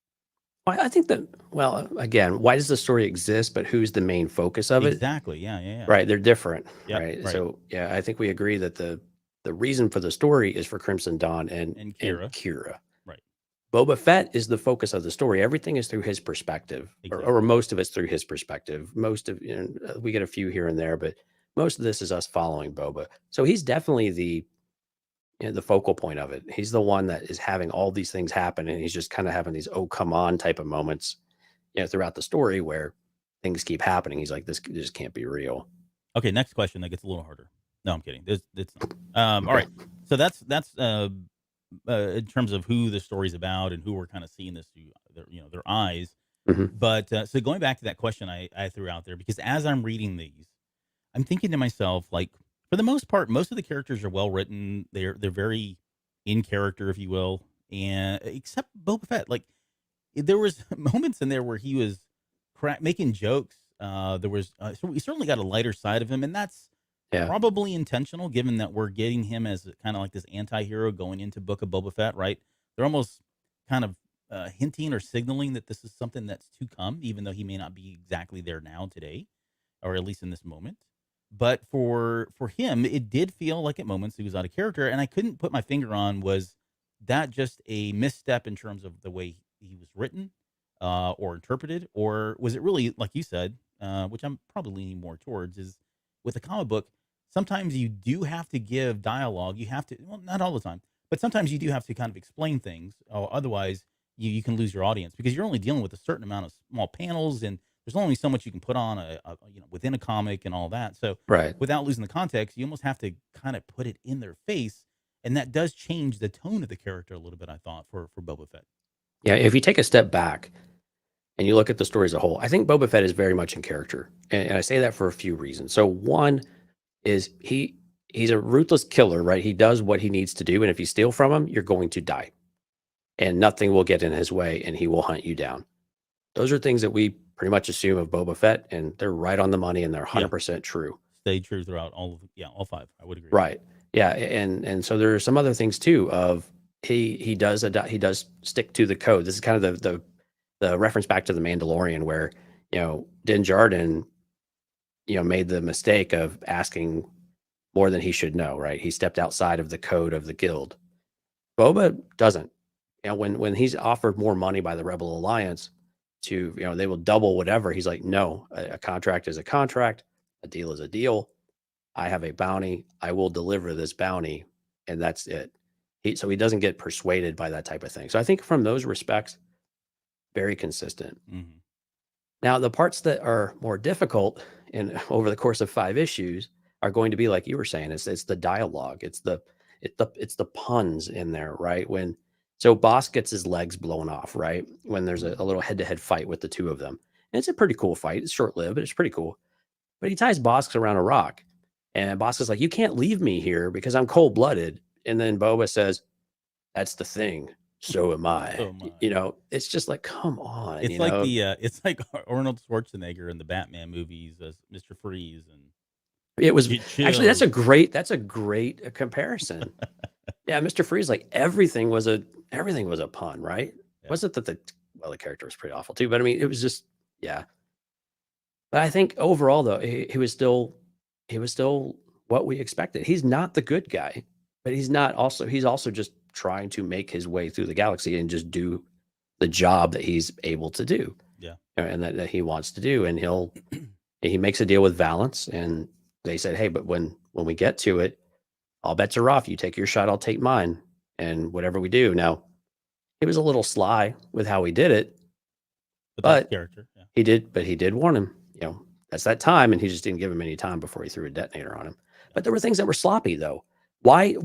I think that, well, again, why does the story exist, but who's the main focus of it? Exactly. Yeah. Right. They're different. Yep, right. So, I think we agree that the reason for the story is for Crimson Dawn and Kira. Right. Boba Fett is the focus of the story. Everything is through his perspective, or most of it's through his perspective. Most of, we get a few here and there, but most of this is us following Boba. So he's definitely the focal point of it. He's the one that is having all these things happen, and he's just kind of having these "oh come on" type of moments, throughout the story where things keep happening. He's like, this just can't be real. Okay, next question that gets a little harder. No, I'm kidding. It's not. All right, so that's in terms of who the story's about and who we're kind of seeing this through their eyes. Mm-hmm. But so going back to that question I threw out there, because as I'm reading these, I'm thinking to myself, like, for the most part, most of the characters are well written. They're very in character, if you will, and except Boba Fett. Like there was moments in there where he was making jokes. There was so we certainly got a lighter side of him, and that's probably intentional, given that we're getting him as kind of like this anti-hero going into Book of Boba Fett. Right? They're almost kind of hinting or signaling that this is something that's to come, even though he may not be exactly there now today, or at least in this moment. But for him, it did feel like at moments he was out of character, and I couldn't put my finger on, was that just a misstep in terms of the way he was written or interpreted, or was it really, like you said, which I'm probably leaning more towards, is with a comic book, sometimes you do have to give dialogue. You have to, well, not all the time, but sometimes you do have to kind of explain things, or otherwise you can lose your audience, because you're only dealing with a certain amount of small panels, and there's only so much you can put on within a comic and all that. So without losing the context, you almost have to kind of put it in their face. And that does change the tone of the character a little bit, I thought, for Boba Fett. Yeah. If you take a step back, and you look at the story as a whole, I think Boba Fett is very much in character, and I say that for a few reasons. So one is he's a ruthless killer, right? He does what he needs to do, and if you steal from him, you're going to die, and nothing will get in his way, and he will hunt you down. Those are things that we pretty much assume of Boba Fett, and they're right on the money, and they're 100% true. Stayed true throughout all five. I would agree. Right. Yeah, and so there are some other things too of he does stick to the code. This is kind of the reference back to the Mandalorian where, Din Djarin, made the mistake of asking more than he should know, right? He stepped outside of the code of the guild. Boba doesn't. When he's offered more money by the Rebel Alliance to, they will double whatever, he's like, no, a contract is a contract, a deal is a deal. I have a bounty. I will deliver this bounty, and that's it. So he doesn't get persuaded by that type of thing. So I think from those respects, very consistent. Mm-hmm. Now, the parts that are more difficult over the course of 5 issues are going to be like you were saying. It's the dialogue. It's the puns in there, right? So Boss gets his legs blown off, right? When there's a little head-to-head fight with the two of them, and it's a pretty cool fight. It's short-lived, but it's pretty cool. But he ties Bosk around a rock. And Bosk is like, you can't leave me here because I'm cold-blooded. And then Boba says, that's the thing. So am I. So am I. It's just like, come on. It's like it's like Arnold Schwarzenegger in the Batman movies as Mr. Freeze, and it was actually that's a great comparison. Yeah, Mr. Freeze, like everything was a pun, right? Yeah. Wasn't that the character was pretty awful too, but I mean, it was just yeah. But I think overall though, he was still what we expected. He's not the good guy, but he's also just trying to make his way through the galaxy and just do the job that he's able to do. Yeah. And that he wants to do. And he makes a deal with Valance, and they said, hey, but when we get to it, all bets are off. You take your shot, I'll take mine. And whatever we do. Now, he was a little sly with how he did it. But character. Yeah. He did warn him, that's that time, and he just didn't give him any time before he threw a detonator on him. But there were things that were sloppy, though. Why do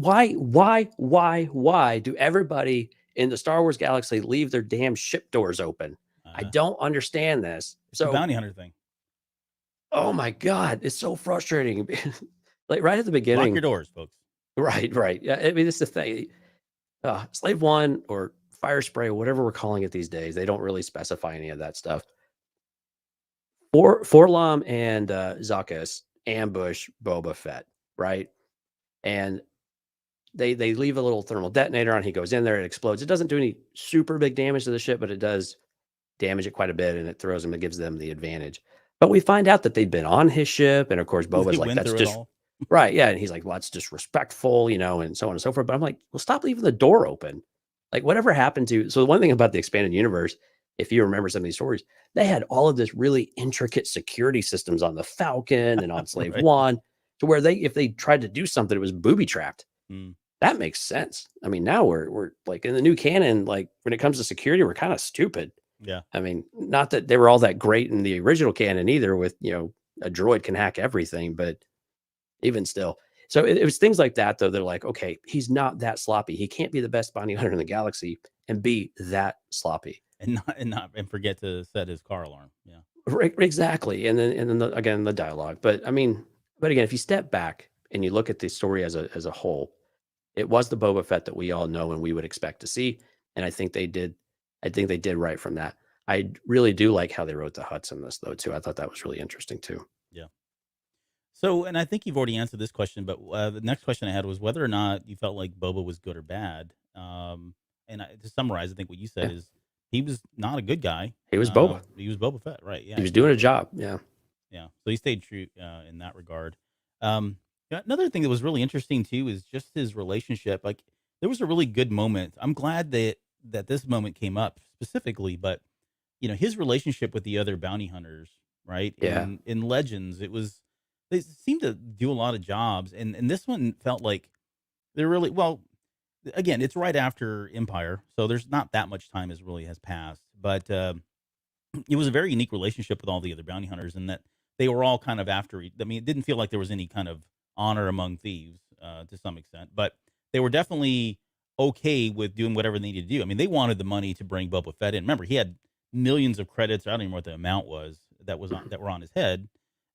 everybody in the Star Wars galaxy leave their damn ship doors open? I don't understand this. It's a bounty hunter thing. Oh my God, it's so frustrating. Like right at the beginning. Lock your doors, folks. Right. Yeah, I mean, it's the thing. Slave One or fire spray, whatever we're calling it these days, they don't really specify any of that stuff. Forlom and Zuckuss ambush Boba Fett, right? And they leave a little thermal detonator on. He goes in there, it explodes. It doesn't do any super big damage to the ship, but it does damage it quite a bit, and it throws them. It gives them the advantage. But we find out that they'd been on his ship, and of course Boba's like, that's just right, yeah. And he's like, well, that's disrespectful, and so on and so forth. But I'm like, well, stop leaving the door open. Like whatever happened to. So the one thing about the expanded universe, if you remember some of these stories, they had all of this really intricate security systems on the Falcon and on Slave Right. One, to where if they tried to do something, it was booby trapped. That makes sense. I mean, now we're like in the new canon, like when it comes to security, we're kind of stupid. Yeah. I mean, not that they were all that great in the original canon either, with, a droid can hack everything, but even still. So it was things like that, though. They're like, okay, he's not that sloppy. He can't be the best bounty hunter in the galaxy and be that sloppy. And forget to set his car alarm. Yeah. Exactly. And then again, the dialogue. But I mean, again, if you step back and you look at the story as a whole, it was the Boba Fett that we all know and we would expect to see. And I think they did right from that. I really do like how they wrote the Hutts in this, though, too. I thought that was really interesting, too. Yeah. So, and I think you've already answered this question, but the next question I had was whether or not you felt like Boba was good or bad. To summarize, I think what you said is he was not a good guy. He was Boba. He was Boba Fett, right? Yeah. He was doing a job. Yeah. Yeah. So he stayed true in that regard. Another thing that was really interesting too is just his relationship. Like there was a really good moment. I'm glad that this moment came up specifically, but his relationship with the other bounty hunters, right? Yeah. In Legends, they seemed to do a lot of jobs, and this one felt like they're really well. Again, it's right after Empire, so there's not that much time has passed, but it was a very unique relationship with all the other bounty hunters, in that they were all kind of after. I mean, it didn't feel like there was any kind of honor among thieves to some extent, but they were definitely okay with doing whatever they needed to do. I mean, they wanted the money to bring Boba Fett in. Remember, he had millions of credits. I don't even know what the amount was that were on his head.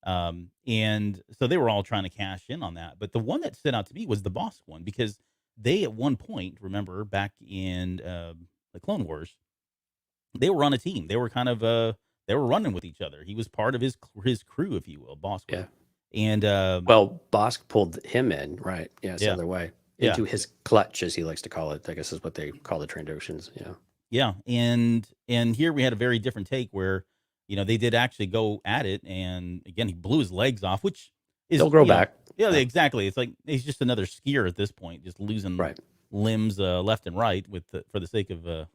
And so they were all trying to cash in on that. But the one that stood out to me was the Bosk one, because they, at one point, remember back in the Clone Wars, they were on a team. They were kind of they were running with each other. He was part of his crew, if you will, Bosk. Yeah. And well, Bosk pulled him in, right? Yeah, it's the Yeah. other way. Yeah. Into his clutch, as he likes to call it. I guess is what they call the Trandoshans. Yeah. Yeah, and here we had a very different take where, they did actually go at it, and again, he blew his legs off, which is They'll grow back. Yeah, exactly. It's like he's just another skier at this point, just losing Right. limbs left and right for the sake of that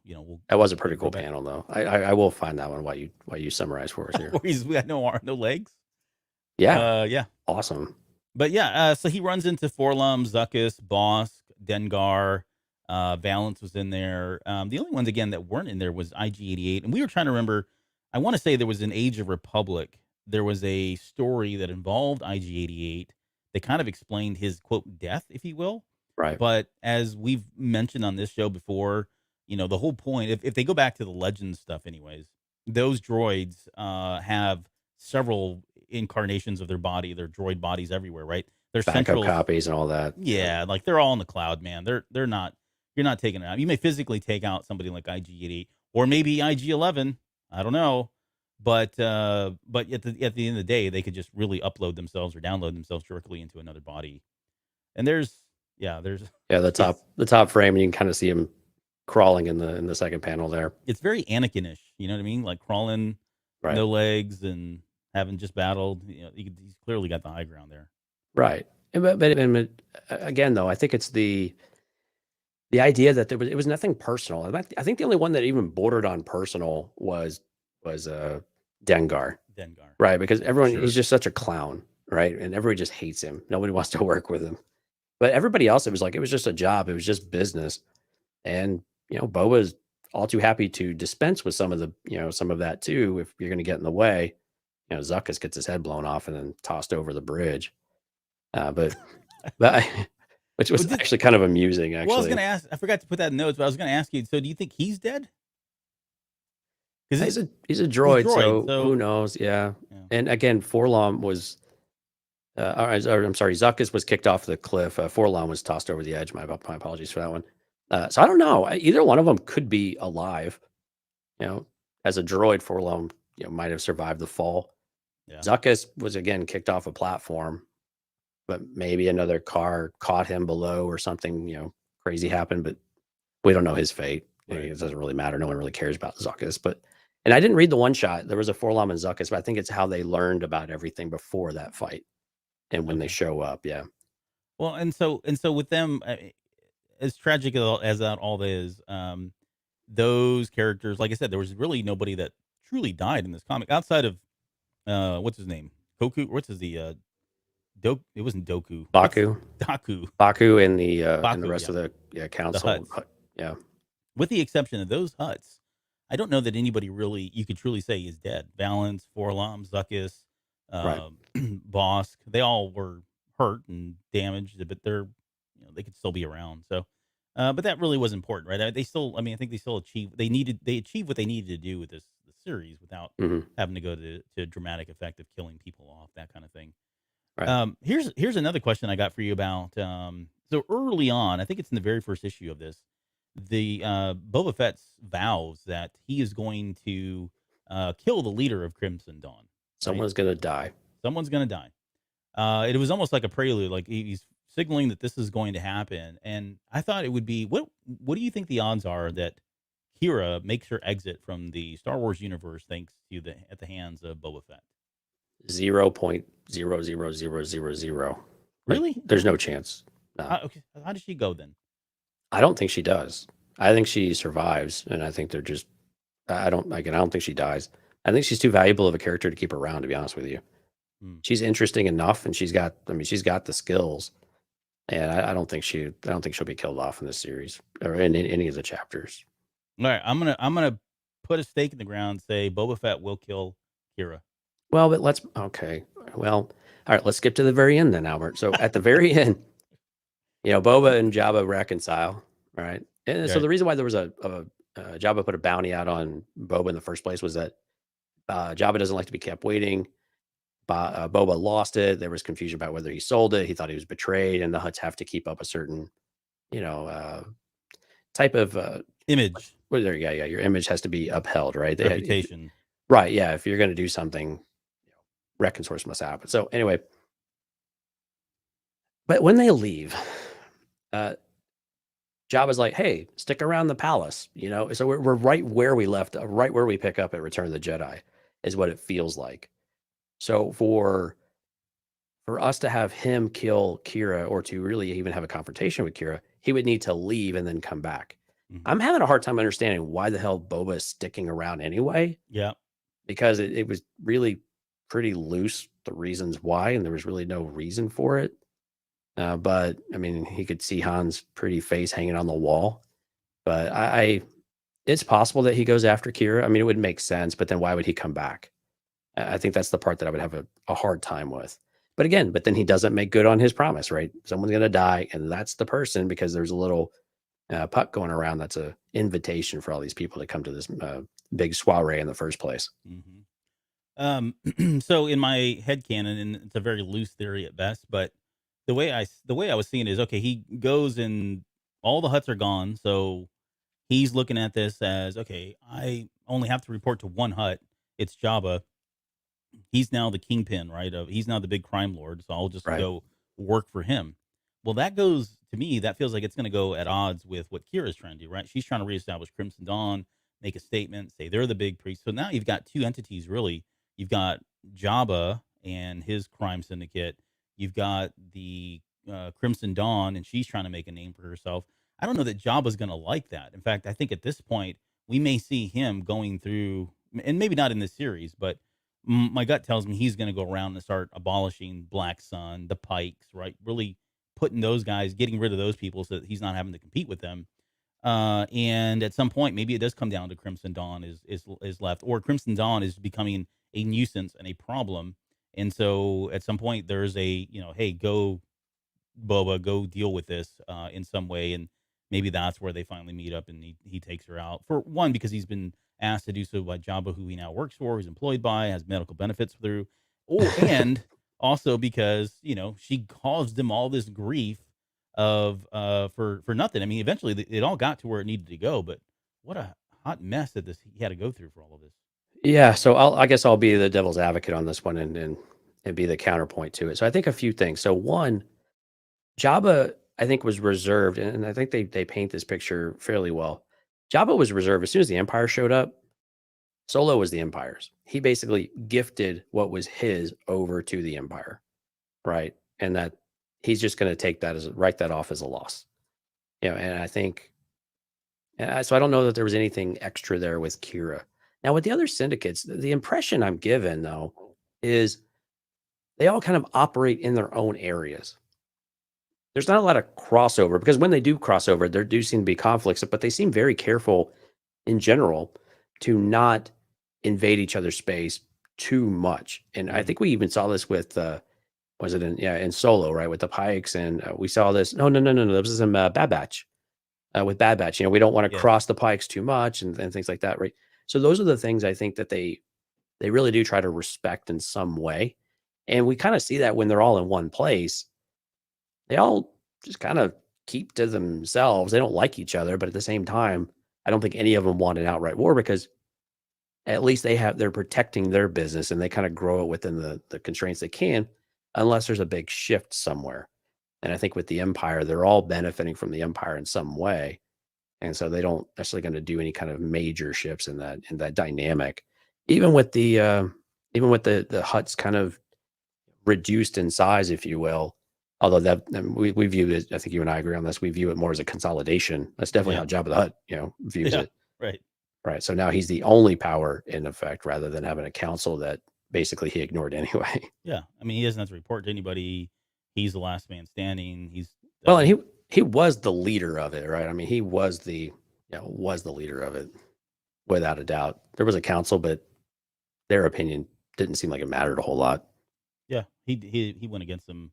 was a pretty cool panel, though. I will find that one while you summarize for us here. We got no legs. Yeah. Yeah. Awesome. But yeah, so he runs into Forlom, Zuckuss, Bosk, Dengar. Valance was in there. The only ones, again, that weren't in there was IG-88. And we were trying to remember, I want to say there was an Age of Republic. There was a story that involved IG-88 that kind of explained his, quote, death, if you will. Right. But as we've mentioned on this show before, the whole point, if they go back to the Legends stuff anyways, those droids have several incarnations of their body, their droid bodies everywhere, right? They're backup central copies and all that. Yeah, like they're all in the cloud, man. They're not. You're not taking it out. You may physically take out somebody like IG-88 or maybe IG-11. I don't know, but at the end of the day, they could just really upload themselves or download themselves directly into another body. And there's the top frame, and you can kind of see him crawling in the second panel there. It's very Anakin-ish, you know what I mean? Like crawling, right. No legs, and having just battled. He's clearly got the high ground there. Right. But again, though, I think it's the idea that it was nothing personal. I think the only one that even bordered on personal was Dengar. Dengar. Right, because he's just such a clown, right? And everybody just hates him. Nobody wants to work with him. But everybody else, it was just a job. It was just business. And, Boba's all too happy to dispense with some of that too, if you're going to get in the way. Zuckuss gets his head blown off and then tossed over the bridge. But which was actually kind of amusing, actually. Well, I was going to ask, I forgot to put that in notes, but I was going to ask you, so do you think he's dead? Because he's a droid, so who knows? Yeah. And again, Forlom was, I'm sorry, Zuckuss was kicked off the cliff. Forlom was tossed over the edge. My apologies for that one. So I don't know. Either one of them could be alive. As a droid, Forlom, might have survived the fall. Yeah. Zuckuss was, again, kicked off a platform, but maybe another car caught him below or something, crazy happened, but we don't know his fate. Right. It doesn't really matter. No one really cares about Zuckuss. And I didn't read the one shot. There was a Forlom and Zuckuss, but I think it's how they learned about everything before that fight and when they show up. Yeah. Well, and so with them, as tragic as that all is, those characters, like I said, there was really nobody that truly died in this comic outside of what's his name? Goku. What's his it wasn't Doku. Baku. Daku. Baku and the rest of the council. The with the exception of those Hutts, I don't know that anybody really you could truly say is dead. Valance, Forlom, Zuckuss, Bosk, they all were hurt and damaged, but they could still be around. So, but that really was important, right? They still, I think they still achieved. They achieved what they needed to do with this series without having to go to dramatic effect of killing people off, that kind of thing. Right. Here's another question I got for you about. So early on, I think it's in the very first issue of this, the Boba Fett's vows that he is going to kill the leader of Crimson Dawn. Someone's going to die. Someone's going to die. It was almost like a prelude, like he's signaling that this is going to happen. And I thought it would be, what do you think the odds are that Kira makes her exit from the Star Wars universe thanks to at the hands of Boba Fett? 0.00000. Really? There's no chance. No. Okay. How does she go then? I don't think she does. I think she survives, and I think they're just. I don't think she dies. I think she's too valuable of a character to keep around. To be honest with you, she's interesting enough, and she's got the skills, and I don't think she'll be killed off in this series or in any of the chapters. All right, I'm gonna put a stake in the ground and say Boba Fett will kill Kira. Well, but all right, let's skip to the very end then, Albert. So at the very end, Boba and Jabba reconcile, right? And so the reason why there was a Jabba put a bounty out on Boba in the first place was that Jabba doesn't like to be kept waiting. Boba lost it. There was confusion about whether he sold it. He thought he was betrayed, and the Hutts have to keep up a certain, type of Image, well, there you go. Yeah, your image has to be upheld, right? reputation. Right. Yeah. If you're going to do something, wreck and source must happen. So anyway, but when they leave, Jabba's like, "Hey, stick around the palace." So we're right where we left, right where we pick up at Return of the Jedi, is what it feels like. So for us to have him kill Kira, or to really even have a confrontation with Kira, he would need to leave and then come back. Mhm. I'm having a hard time understanding why the hell Boba is sticking around anyway, Yeah. because it was really pretty loose, the reasons why, and there was really no reason for it. But I mean, he could see Han's pretty face hanging on the wall. But it's possible that he goes after Kira. I mean, it would make sense, but then why would he come back? I think that's the part that I would have a hard time with. But again, then he doesn't make good on his promise, right? Someone's going to die, and that's the person, because there's a little puck going around that's a invitation for all these people to come to this big soiree in the first place. So in my head canon, and it's a very loose theory at best, but the way I was seeing it is, okay, he goes and all the Hutts are gone, so he's looking at this as, okay, I only have to report to one Hutt. It's Jabba. He's now the kingpin, right? He's now the big crime lord, so I'll just Right. go work for him. Well, that goes to me. That feels like it's going to go at odds with what Kira's trying to do, right? She's trying to reestablish Crimson Dawn, make a statement, say they're the big priest. So now you've got two entities, really. You've got Jabba and his crime syndicate. You've got the Crimson Dawn, and she's trying to make a name for herself. I don't know that Jabba's going to like that. In fact, I think at this point we may see him going through, and maybe not in this series, but my gut tells me he's going to go around and start abolishing Black Sun, the Pikes, right? Really putting those guys, getting rid of those people so that he's not having to compete with them. And at some point, maybe it does come down to Crimson Dawn is left, or Crimson Dawn is becoming a nuisance and a problem. And so at some point, there's a, hey, go Boba, go deal with this in some way. And maybe that's where they finally meet up, and he takes her out. For one, because he's been asked to do so by Jabba, who he now works for, who's employed by, has medical benefits through. And also because, she caused him all this grief of for nothing. I mean, eventually it all got to where it needed to go, but what a hot mess that he had to go through for all of this. Yeah, so I guess I'll be the devil's advocate on this one, and be the counterpoint to it. So I think a few things. So one, Jabba, I think, was reserved, and I think they paint this picture fairly well. Jabba was reserved as soon as the Empire showed up. Solo was the Empire's. He basically gifted what was his over to the Empire, right? And that he's just going to take that write that off as a loss. And I think so. I don't know that there was anything extra there with Kira. Now, with the other syndicates, the impression I'm given, though, is they all kind of operate in their own areas. There's not a lot of crossover, because when they do crossover, there do seem to be conflicts, but they seem very careful in general to not invade each other's space too much. And I think we even saw this with was it in Solo, right, with the Pikes, and we saw this. No, this was in Bad Batch. With Bad Batch, we don't want to cross the Pikes too much, and things like that, right? So those are the things I think that they really do try to respect in some way, and we kind of see that when they're all in one place. They all just kind of keep to themselves. They don't like each other, but at the same time, I don't think any of them want an outright war, because at least they're protecting their business, and they kind of grow it within the constraints they can, unless there's a big shift somewhere. And I think with the Empire, they're all benefiting from the Empire in some way. And so they don't necessarily going to do any kind of major shifts in that dynamic. Even with the Hutts kind of reduced in size, if you will, although that we view it, I think you and I agree on this, we view it more as a consolidation. That's definitely how Jabba the Hutt, views it. Right. So now he's the only power in effect, rather than having a council that basically he ignored anyway. Yeah. I mean, he doesn't have to report to anybody. He's the last man standing. And he was the leader of it, right? I mean, he was the leader of it, without a doubt. There was a council, but their opinion didn't seem like it mattered a whole lot. Yeah, he went against them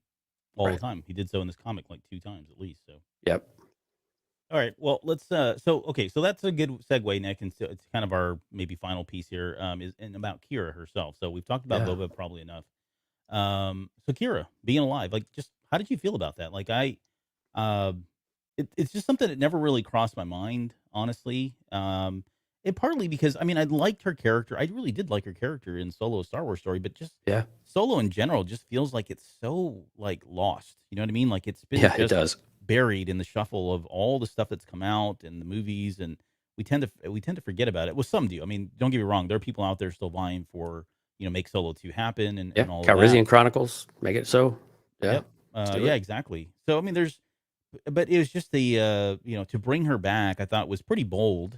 all the time. He did so in this comic like 2 times at least. So yep. All right. Well, let's. So that's a good segue, Nick, and so it's kind of our maybe final piece here. Is and about Kira herself. So we've talked about Yeah. Boba probably enough. So Kira being alive, like, just how did you feel about that? Like, uh, it's just something that never really crossed my mind, honestly. And partly because I mean I liked her character. I really did like her character in Solo: A Star Wars Story, but just Yeah. Solo in general just feels like it's so like lost. You know what I mean? Like it's been Yeah, it just does. buried in the shuffle of all the stuff that's come out and the movies, and we tend to forget about it. Well, some do. I mean, don't get me wrong. There are people out there still vying for make Solo 2 happen and Yeah. all of that. Calrissian Chronicles, make it so. Yeah. Yep. Let's do Yeah, it. exactly. So I mean, but it was just to bring her back. I thought was pretty bold.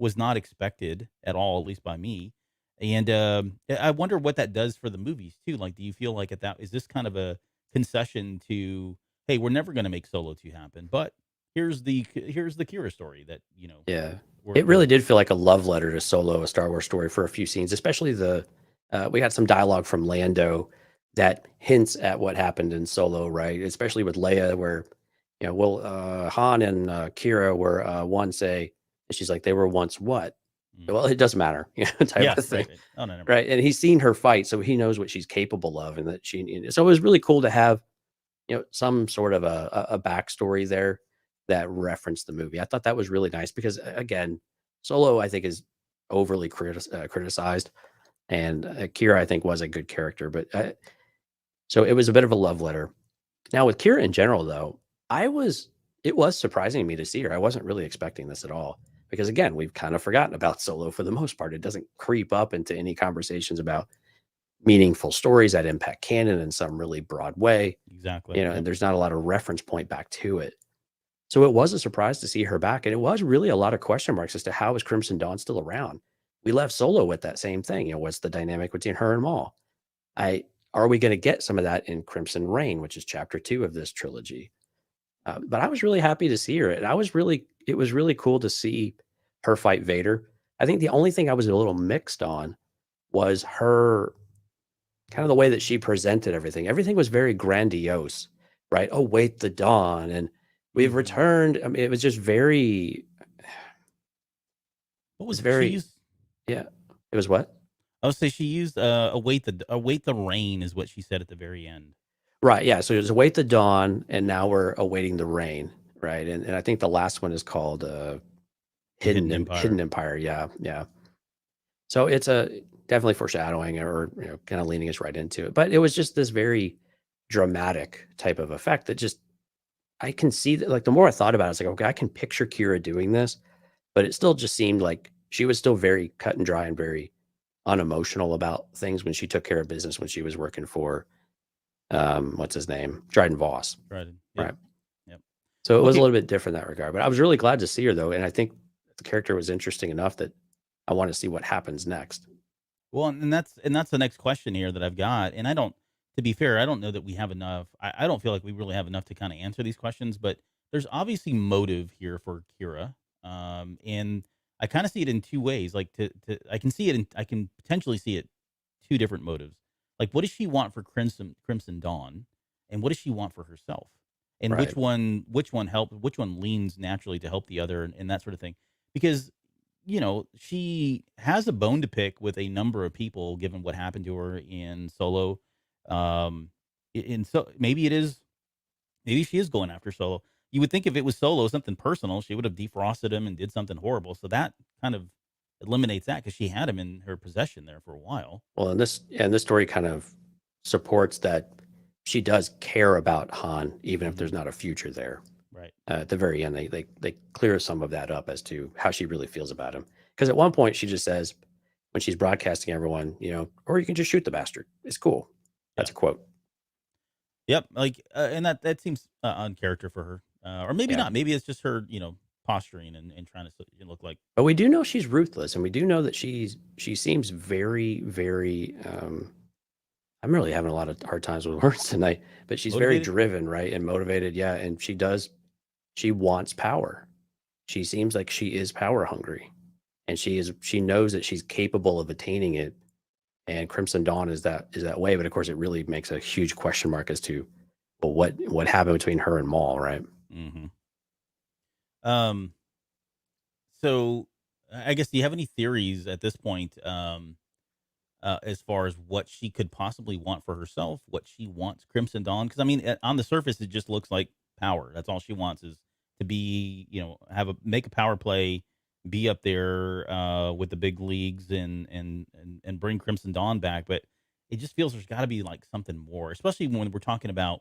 Was not expected at all, at least by me. And I wonder what that does for the movies too. Like, do you feel like at that is this kind of a concession to, hey, we're never going to make Solo 2 happen, but here's the Kira story that Yeah. we're It really did feel like a love letter to Solo: A Star Wars Story for a few scenes, especially we got some dialogue from Lando that hints at what happened in Solo, right? Especially with Leia, where, Han and Kira were once and she's like, they were once what? Mm. Well, it doesn't matter, type Yeah, of thing. right. Oh no, never mind. Right. And he's seen her fight, so he knows what she's capable of, and so it was really cool to have, some sort of a backstory there that referenced the movie. I thought that was really nice because, again, Solo, I think, is overly criticized, and Kira, I think, was a good character. But so it was a bit of a love letter. Now with Kira in general, though, it was surprising me to see her. I wasn't really expecting this at all because, again, we've kind of forgotten about Solo for the most part. It doesn't creep up into any conversations about meaningful stories that impact canon in some really broad way, Exactly. and there's not a lot of reference point back to it. So it was a surprise to see her back, and it was really a lot of question marks as to how is Crimson Dawn still around. We left Solo with that same thing. What's the dynamic between her and Maul? Are we going to get some of that in Crimson Reign, which is chapter 2 of this trilogy? But I was really happy to see her, and it was really cool to see her fight Vader. I think the only thing I was a little mixed on was her kind of the way that she presented everything. Everything was very grandiose, right? Oh, wait, the dawn, and we've Mhm. returned. I mean, it was just very, What it's was it? She very, used. yeah. It was what? I would say she used await the rain is what she said at the very end. Right. Yeah. So it was await the dawn, and now we're awaiting the rain, right? And I think the last one is called The Hidden Hidden Empire. Empire. Yeah, yeah. So it's a definitely foreshadowing, or kind of leaning us right into it. But it was just this very dramatic type of effect that just I can see that. Like, the more I thought about it, it's like, okay, I can picture Kira doing this, but it still just seemed like she was still very cut and dry and very unemotional about things when she took care of business when she was working for what's his name? Dryden Voss. Right. Yep. Right. Yep. So it was a Okay. little bit different in that regard. But I was really glad to see her, though, and I think the character was interesting enough that I want to see what happens next. Well, and that's the next question here that I've got. And I don't, to be fair, I don't know that we have enough. I don't feel like we really have enough to kind of answer these questions. But there's obviously motive here for Kira, and I kind of see it in two ways. Like I can potentially see it two different motives. Like, what does she want for Crimson Dawn, and what does she want for herself? And Right. which one leans naturally to help the other, and that sort of thing. Because she has a bone to pick with a number of people, given what happened to her in Solo. And so maybe she is going after Solo. You would think if it was Solo, something personal, she would have defrosted him and did something horrible. So that kind of eliminates that because she had him in her possession there for a while. Well, and this story kind of supports that she does care about Han, even if Hmm. there's not a future there. Right. At the very end, they clear some of that up as to how she really feels about him. Because at one point, she just says, when she's broadcasting everyone, or you can just shoot the bastard. It's cool. That's Yeah. a quote. Yep. Like, and that seems on character for her, or maybe Yeah. not. Maybe it's just her, posturing and trying to look like. But we do know she's ruthless, and we do know that she seems very, very. I'm really having a lot of hard times with words tonight, but she's very Motivated. driven, right, and motivated. Yeah, and she wants power. She seems like she is power hungry, and she knows that she's capable of attaining it. And Crimson Dawn is that way, but of course, it really makes a huge question mark as to, well, what happened between her and Maul, right? Hmm. Um, so I guess, do you have any theories at this point, as far as what she could possibly want for herself, what she wants Crimson Dawn? Because I mean, on the surface, it just looks like power. That's all she wants, is to be, make a power play, be up there with the big leagues, and bring Crimson Dawn back. But it just feels there's got to be like something more, especially when we're talking about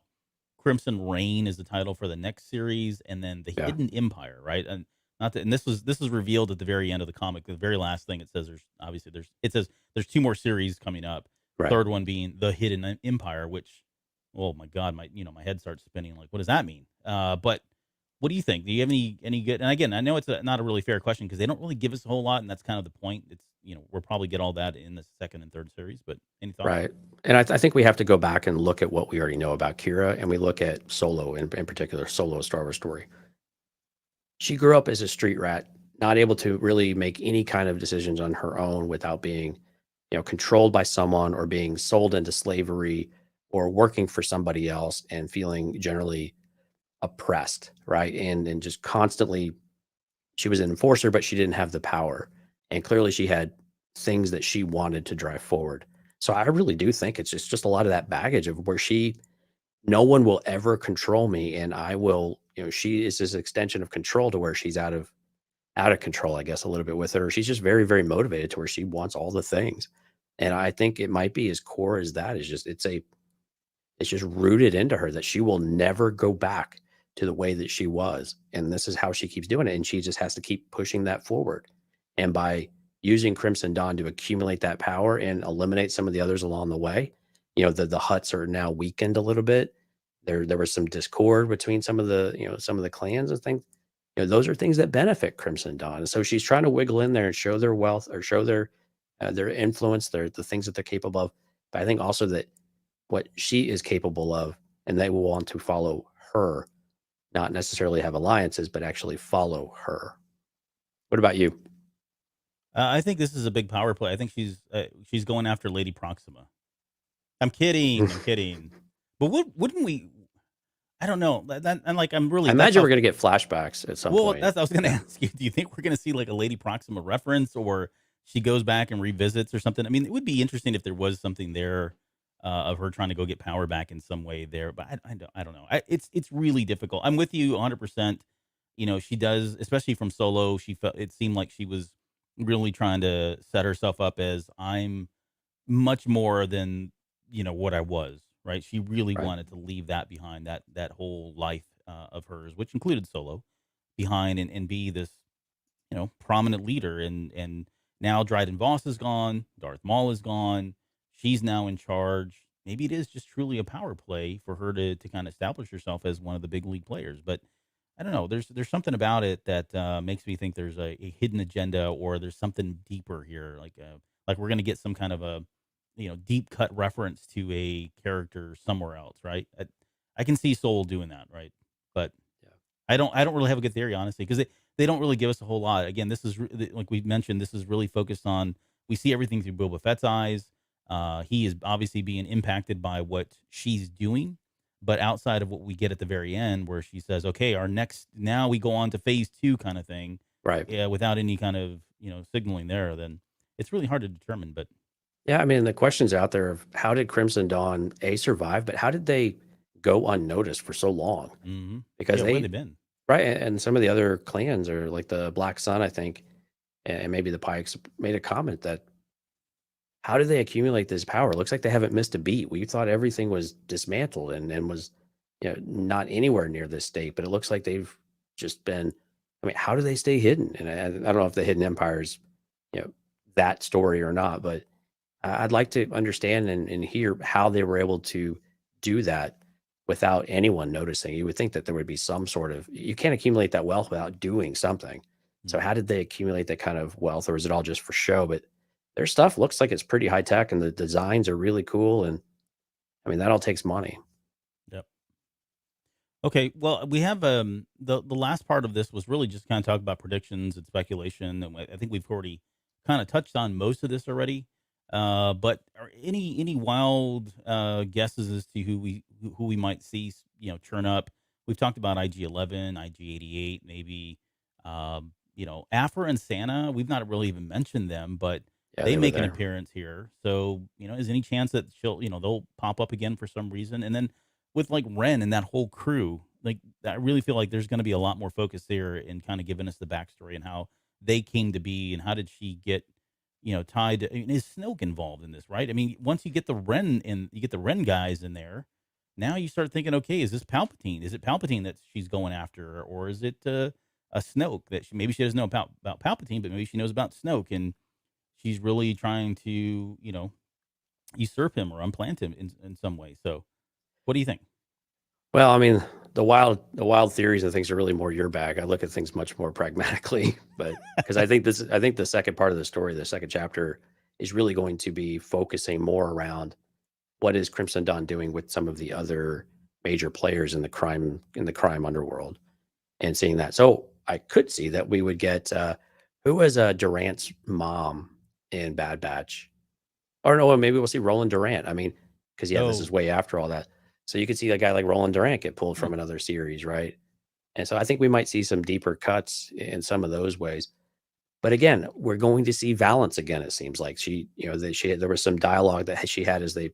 Crimson Reign is the title for the next series, and then the Yeah. Hidden Empire, right? And not that, and this was revealed at the very end of the comic. The very last thing it says, there's two more series coming up. Right. Third one being the Hidden Empire, which, oh my god, my head starts spinning. Like, what does that mean? But what do you think? Do you have any good? And again, I know it's not a really fair question because they don't really give us a whole lot, and that's kind of the point. It's, we'll probably get all that in the second and third series. But any thoughts? Right. And I think we have to go back and look at what we already know about Kira, and we look at Solo in particular, Solo, Star Wars story. She grew up as a street rat, not able to really make any kind of decisions on her own without being, controlled by someone or being sold into slavery or working for somebody else and feeling generally oppressed, right? And just constantly, she was an enforcer, but she didn't have the power. And clearly she had things that she wanted to drive forward. So I really do think it's just a lot of that baggage of where no one will ever control me, and I will, she is this extension of control to where she's out of control, I guess, a little bit with her. She's just very, very motivated to where she wants all the things. And I think it might be as core as that. Is just it's just rooted into her that she will never go back to the way that she was. And this is how she keeps doing it. And she just has to keep pushing that forward. And by using Crimson Dawn to accumulate that power and eliminate some of the others along the way, the Huts are now weakened a little bit. There was some discord between some of the clans and things. Those are things that benefit Crimson Dawn. And so she's trying to wiggle in there and show their wealth or show their influence, the things that they're capable of. But I think also that what she is capable of, and they will want to follow her, not necessarily have alliances, but actually follow her. What about you? I think this is a big power play. I think she's going after Lady Proxima. I'm kidding. I'm kidding. But wouldn't we? I don't know. And like, I'm really. I That's imagine how, we're going to get flashbacks at some well, point. that's I was going to ask you. Do you think we're going to see like a Lady Proxima reference, or she goes back and revisits or something? I mean, it would be interesting if there was something there of her trying to go get power back in some way there. But I don't know. It's really difficult. I'm with you 100%. She does, especially from Solo. She felt, it seemed like she was really trying to set herself up as, I'm much more than what I was, right? She really Right. wanted to leave that behind, that whole life of hers, which included Solo, behind, and be this prominent leader. And now Dryden Voss is gone, Darth Maul is gone, she's now in charge. Maybe it is just truly a power play for her to kind of establish herself as one of the big league players. But I don't know. There's something about it that makes me think there's a hidden agenda, or there's something deeper here. Like we're gonna get some kind of a deep cut reference to a character somewhere else, right? I can see Soul doing that, right? But Yeah. I don't really have a good theory, honestly, because they don't really give us a whole lot. Again, this is like we mentioned, this is really focused on, we see everything through Boba Fett's eyes. He is obviously being impacted by what she's doing, but outside of what we get at the very end, where she says, "Okay, our next, now we go on to phase two," kind of thing, Right. yeah, without any kind of signaling there, then it's really hard to determine. But Yeah. I mean, the question's out there of how did Crimson Dawn survive, but how did they go unnoticed for so long? Because yeah, where they been? right. And some of the other clans are like the Black Sun, I think, and maybe the Pikes made a comment that how do they accumulate this power? It looks like they haven't missed a beat. We thought everything was dismantled and was, not anywhere near this state, but it looks like they've just been. I mean, how do they stay hidden? And I don't know if the Hidden Empire's, that story or not, but I'd like to understand and hear how they were able to do that without anyone noticing. You would think that there would be some sort of, you can't accumulate that wealth without doing something. So how Mhm. did they accumulate that kind of wealth, or is it all just for show? But their stuff looks like it's pretty high tech and the designs are really cool. And I mean, that all takes money. Yep. Okay, well, we have the last part of this was really just kind of talk about predictions and speculation, and I think we've already kind of touched on most of this already. But are any wild guesses as to who we might see, turn up? We've talked about IG-11, IG-88, maybe Afra and Santa, we've not really even mentioned them, but Yeah, they they were make an there. appearance here. So, is any chance that they'll pop up again for some reason? And then with like Ren and that whole crew, like I really feel like there's going to be a lot more focus there in kind of giving us the backstory and how they came to be and how did she get, tied to, is Snoke involved in this, right? I mean, once you get the Ren you get the Ren guys in there, now you start thinking, okay, is this Palpatine? Is it Palpatine that she's going after, or is it a Snoke that maybe she doesn't know about Palpatine, but maybe she knows about Snoke, and she's really trying to, usurp him or implant him in some way. So, what do you think? Well, I mean, the wild theories and things are really more your bag. I look at things much more pragmatically, but because I think the second part of the story, the second chapter, is really going to be focusing more around what is Crimson Dawn doing with some of the other major players in the crime underworld, and seeing that. So I could see that we would get who was Durant's mom in Bad Batch, or no, maybe we'll see Roland Durant. I mean, because this is Oh, way after all that. So you could see a guy like Roland Durant get pulled huh. from another series, right? And so I think we might see some deeper cuts in some of those ways. But again, we're going to see Valance again. It seems like there was some dialogue that she had as they,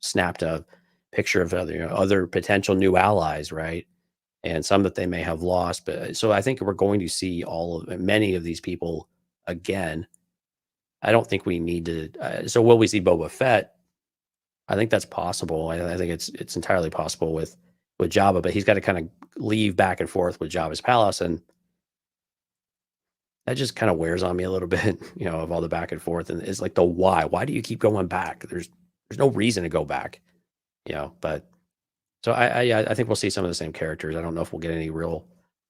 snapped a picture of other potential new allies, right? And some that they may have lost. But so I think we're going to see many of these people again. I don't think we need to. So will we see Boba Fett? I think that's possible. I think it's entirely possible with Jabba, but he's got to kind of leave back and forth with Jabba's palace, and that just kind of wears on me a little bit, of all the back and forth. And it's like the why. Why do you keep going back? There's no reason to go back, But so I think we'll see some of the same characters. I don't know if we'll get any real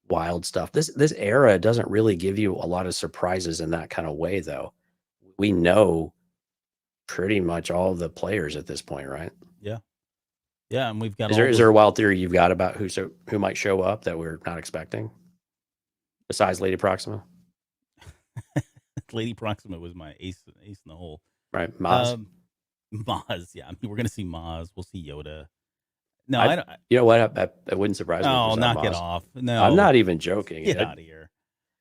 wild stuff. This era doesn't really give you a lot of surprises in that kind of way, though. We know pretty much all the players at this point, right? Yeah, yeah, and we've got Is all there those. a wild theory you've got about who might show up that we're not expecting besides Lady Proxima, Lady Proxima was my ace in the hole. right? Maz. Um, Maz, yeah, I mean, we're gonna see Maz. We'll see Yoda. No, I, I don't. you know what? It wouldn't surprise me if we Oh, saw knock it Maz. off! I'm No, not even joking. get out of here.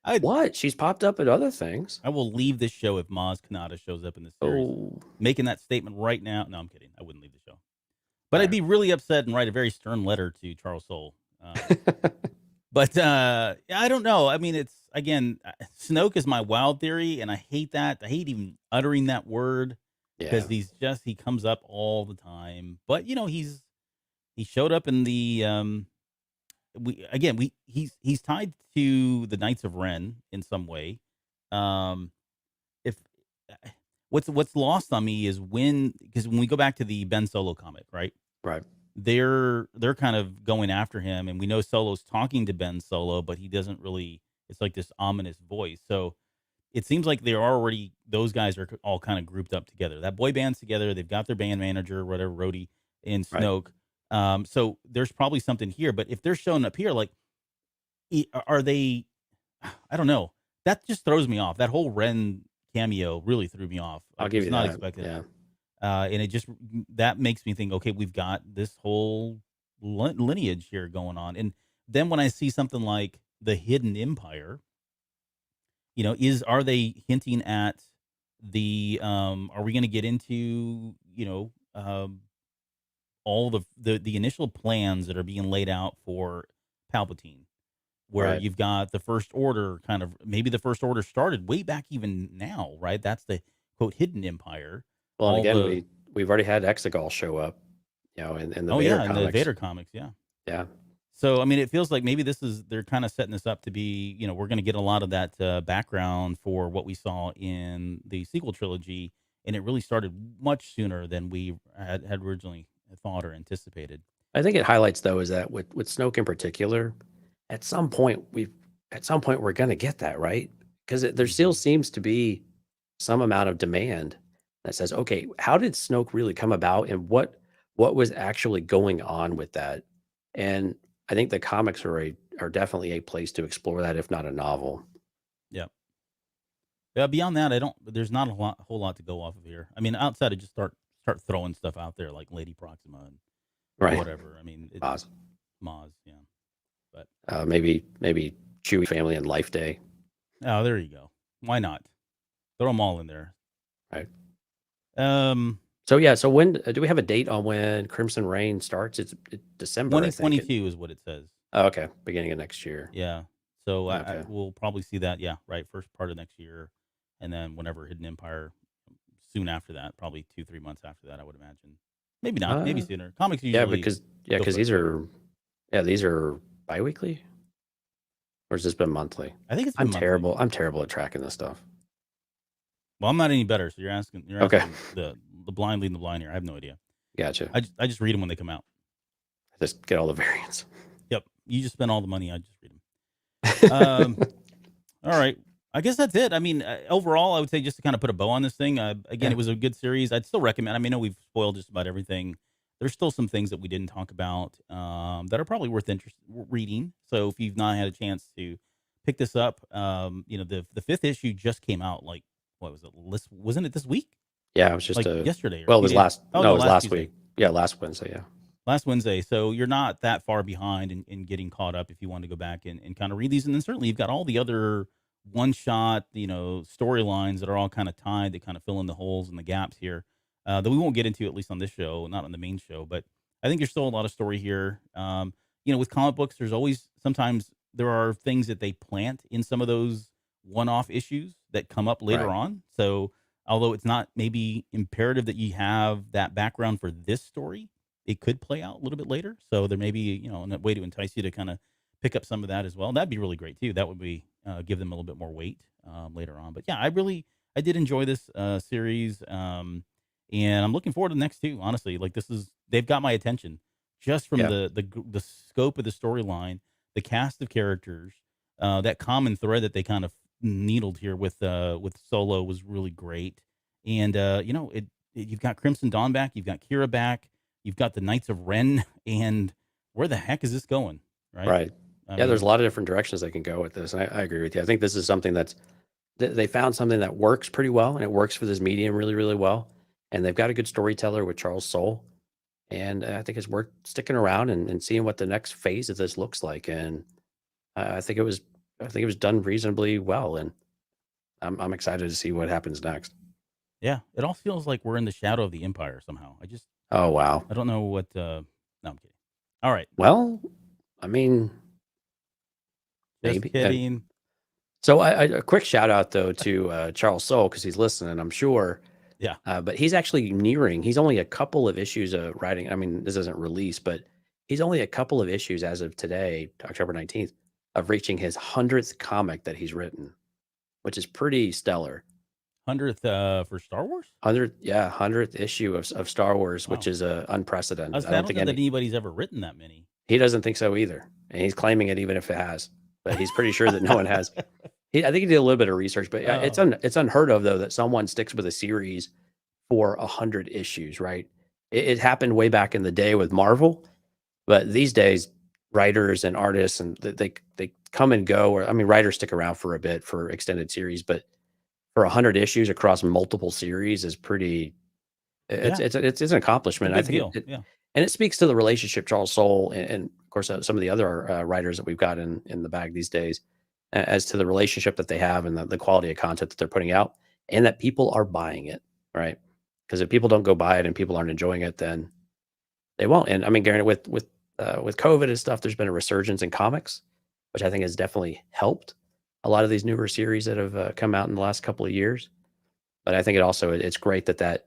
I What? She's popped up in other things. I will leave this show if Maz Kanata shows up in the series. Oh, Making that statement right now. No, I'm kidding. I wouldn't leave the show. But all I'd right. be really upset and write a very stern letter to Charles Soule. But I don't know. I mean, it's again, Snoke is my wild theory, and I hate that. I hate even uttering that word Yeah, because he comes up all the time. But he showed up in the he's tied to the Knights of Ren in some way. Um, if what's lost on me is because when we go back to the Ben Solo comic, right? right. They're kind of going after him, and we know Solo's talking to Ben Solo, but he doesn't really. It's like this ominous voice. So it seems like those guys are all kind of grouped up together. That boy band's together. They've got their band manager, whatever, Rhodey and Right. Snoke. So there's probably something here. But if they're showing up here, like, are they? I don't know. That just throws me off. That whole Ren cameo really threw me off. I I'll give was you not that. expecting Yeah. that. And it just that makes me think, okay, we've got this whole lineage here going on. And then when I see something like the Hidden Empire, are they hinting at are we going to get into all the initial plans that are being laid out for Palpatine, where Right. you've got the First Order kind of maybe the First Order started way back even now, right? That's the quote Hidden Empire. Well, and All again, the we've already had Exegol show up, in the Oh Vader yeah, in the comics. Vader comics, yeah. Yeah. So I mean, it feels like maybe they're kind of setting this up to be, we're going to get a lot of that background for what we saw in the sequel trilogy, and it really started much sooner than we had originally thought or anticipated. I think it highlights though is that with Snoke in particular, at some point we're going to get that, right? Because there still Mhm. seems to be some amount of demand that says, okay, how did Snoke really come about, and what was actually going on with that? And I think the comics are definitely a place to explore that, if not a novel. Yeah. Yeah. Beyond that, I don't. There's not whole lot to go off of here. I mean, outside of just start throwing stuff out there like Lady Proxima and Right. whatever. I mean, it's Oz. Maz, yeah. But Maybe Chewie family and Life Day. Oh, there you go. Why not? Throw them all in there. Right. Um, So yeah, so when do we have a date on when Crimson Reign starts? It's December, I think. 2022 is what it says. Oh, okay, beginning of next year. Yeah. So Okay. we'll probably see that. Yeah, right. First part of next year, and then whenever Hidden Empire, soon after that, probably 2-3 months after that, I would imagine. Maybe not. Maybe sooner. Comics Yeah, usually. because go these quicker. these are biweekly, or has this been monthly? I think it's been I'm monthly. terrible. I'm terrible at tracking this stuff. Well, I'm not any better. So you're asking. Okay. the blind leading the blind here. I have no idea. Gotcha. I just read them when they come out. Just get all the variants. Yep. You just spend all the money. I just read them. All right. I guess that's it. I mean, overall, I would say just to kind of put a bow on this thing. Again, Yeah. it was a good series. I'd still recommend. I mean, I know we've spoiled just about everything. There's still some things that we didn't talk about that are probably worth reading. So if you've not had a chance to pick this up, the 5th issue just came out. Like, what was it? Wasn't it this week? Yeah, it was just Like yesterday. Well, it was last. Oh, no, it was last Tuesday. week. Yeah, last Wednesday. Yeah. Last Wednesday. So you're not that far behind in getting caught up if you want to go back and kind of read these. And then certainly you've got all the other one-shot, storylines that are all kind of tied that kind of fill in the holes and the gaps here that we won't get into, at least on this show, not on the main show. But I think there's still a lot of story here. With comic books, sometimes there are things that they plant in some of those one-off issues that come up later Right. on. So although it's not maybe imperative that you have that background for this story, it could play out a little bit later. So there may be, a way to entice you to kind of pick up some of that as well. That'd be really great too. That would be give them a little bit more weight later on. But yeah, I did enjoy this series, and I'm looking forward to the next two. Honestly, like they've got my attention just from Yeah. the scope of the storyline, the cast of characters, that common thread that they kind of needled here with Solo was really great. And you've got Crimson Dawn back, you've got Kira back. You've got the Knights of Ren, and where the heck is this going? Right. Right. I Yeah, there's a mean, lot of different directions they can go with this. And I agree with you. I think this is something they found something that works pretty well, and it works for this medium really, really well. And they've got a good storyteller with Charles Soule. And I think it's worth sticking around and seeing what the next phase of this looks like. And I think it was done reasonably well. And I'm excited to see what happens next. yeah, it all feels like we're in the shadow of the Empire somehow. Oh, wow. I don't know what. No, I'm kidding. All right, Well, I mean, just maybe. kidding. So a quick shout out though to Charles Soule, because he's listening, I'm sure. Yeah. But he's actually he's only a couple of issues of writing. I mean, this isn't released, but he's only a couple of issues as of today, October 19th, of reaching his 100th comic that he's written, which is pretty stellar. 100th for Star Wars. 100th issue of Star Wars, which Wow. is unprecedented. I don't think that anybody's ever written that many. He doesn't think so either, and he's claiming it even if it has. But he's pretty sure that no one has. I think he did a little bit of research, but yeah, it's unheard of though that someone sticks with a series for 100 issues, right? It happened way back in the day with Marvel, but these days writers and artists and they come and go. Or I mean, writers stick around for a bit for extended series, but for 100 issues across multiple series is pretty. It's an accomplishment. It's a big I think deal. Yeah. and it speaks to the relationship Charles Soule and of course some of the other writers that we've got in the bag these days, as to the relationship that they have and the quality of content that they're putting out, and that people are buying it, right? Because if people don't go buy it and people aren't enjoying it, then they won't. And I mean, granted, with COVID and stuff, there's been a resurgence in comics, which I think has definitely helped a lot of these newer series that have come out in the last couple of years. But I think it's great that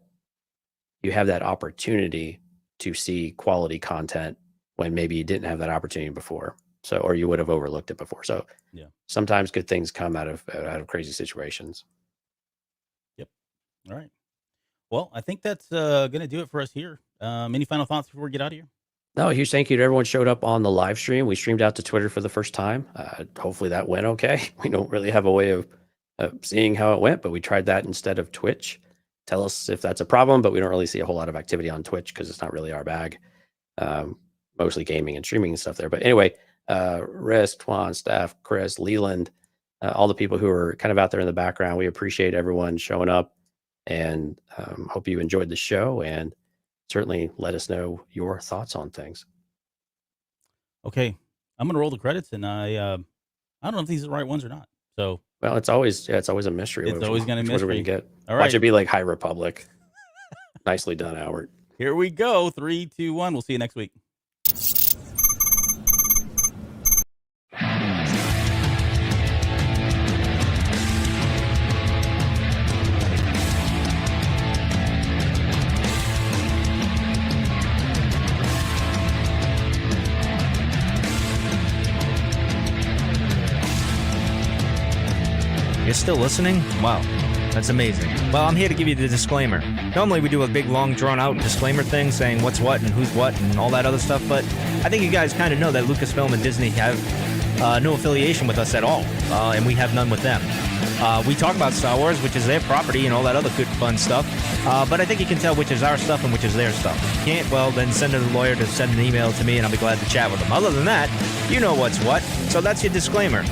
you have that opportunity to see quality content when maybe you didn't have that opportunity before. So, or you would have overlooked it before. So Yeah. sometimes good things come out of crazy situations. Yep. All right. Well, I think that's going to do it for us here. Any final thoughts before we get out of here? No, a huge thank you to everyone showed up on the live stream. We streamed out to Twitter for the first time. Hopefully that went okay. We don't really have a way of seeing how it went, but we tried that instead of Twitch. Tell us if that's a problem, but we don't really see a whole lot of activity on Twitch because it's not really our bag. Mostly gaming and streaming and stuff there. But anyway, Risk, Twan, Steph, Chris, Leland, all the people who are kind of out there in the background, we appreciate everyone showing up, and hope you enjoyed the show, and certainly let us know your thoughts on things. Okay, I'm going to roll the credits, and I I don't know if these are the right ones or not. So, Well, it's always a mystery. It's always gonna be a What are we mystery. gonna get? all Watch right, it be like High Republic. Nicely done, Howard. here we go. 3, 2, 1. We'll see you next week. You're still listening? Wow, that's amazing. Well, I'm here to give you the disclaimer. Normally we do a big, long, drawn-out disclaimer thing saying what's what and who's what and all that other stuff, but I think you guys kind of know that Lucasfilm and Disney have no affiliation with us at all, and we have none with them. We talk about Star Wars, which is their property and all that other good, fun stuff, but I think you can tell which is our stuff and which is their stuff. If you can't, well, then send a lawyer to send an email to me, and I'll be glad to chat with them. Other than that, you know what's what, so that's your disclaimer.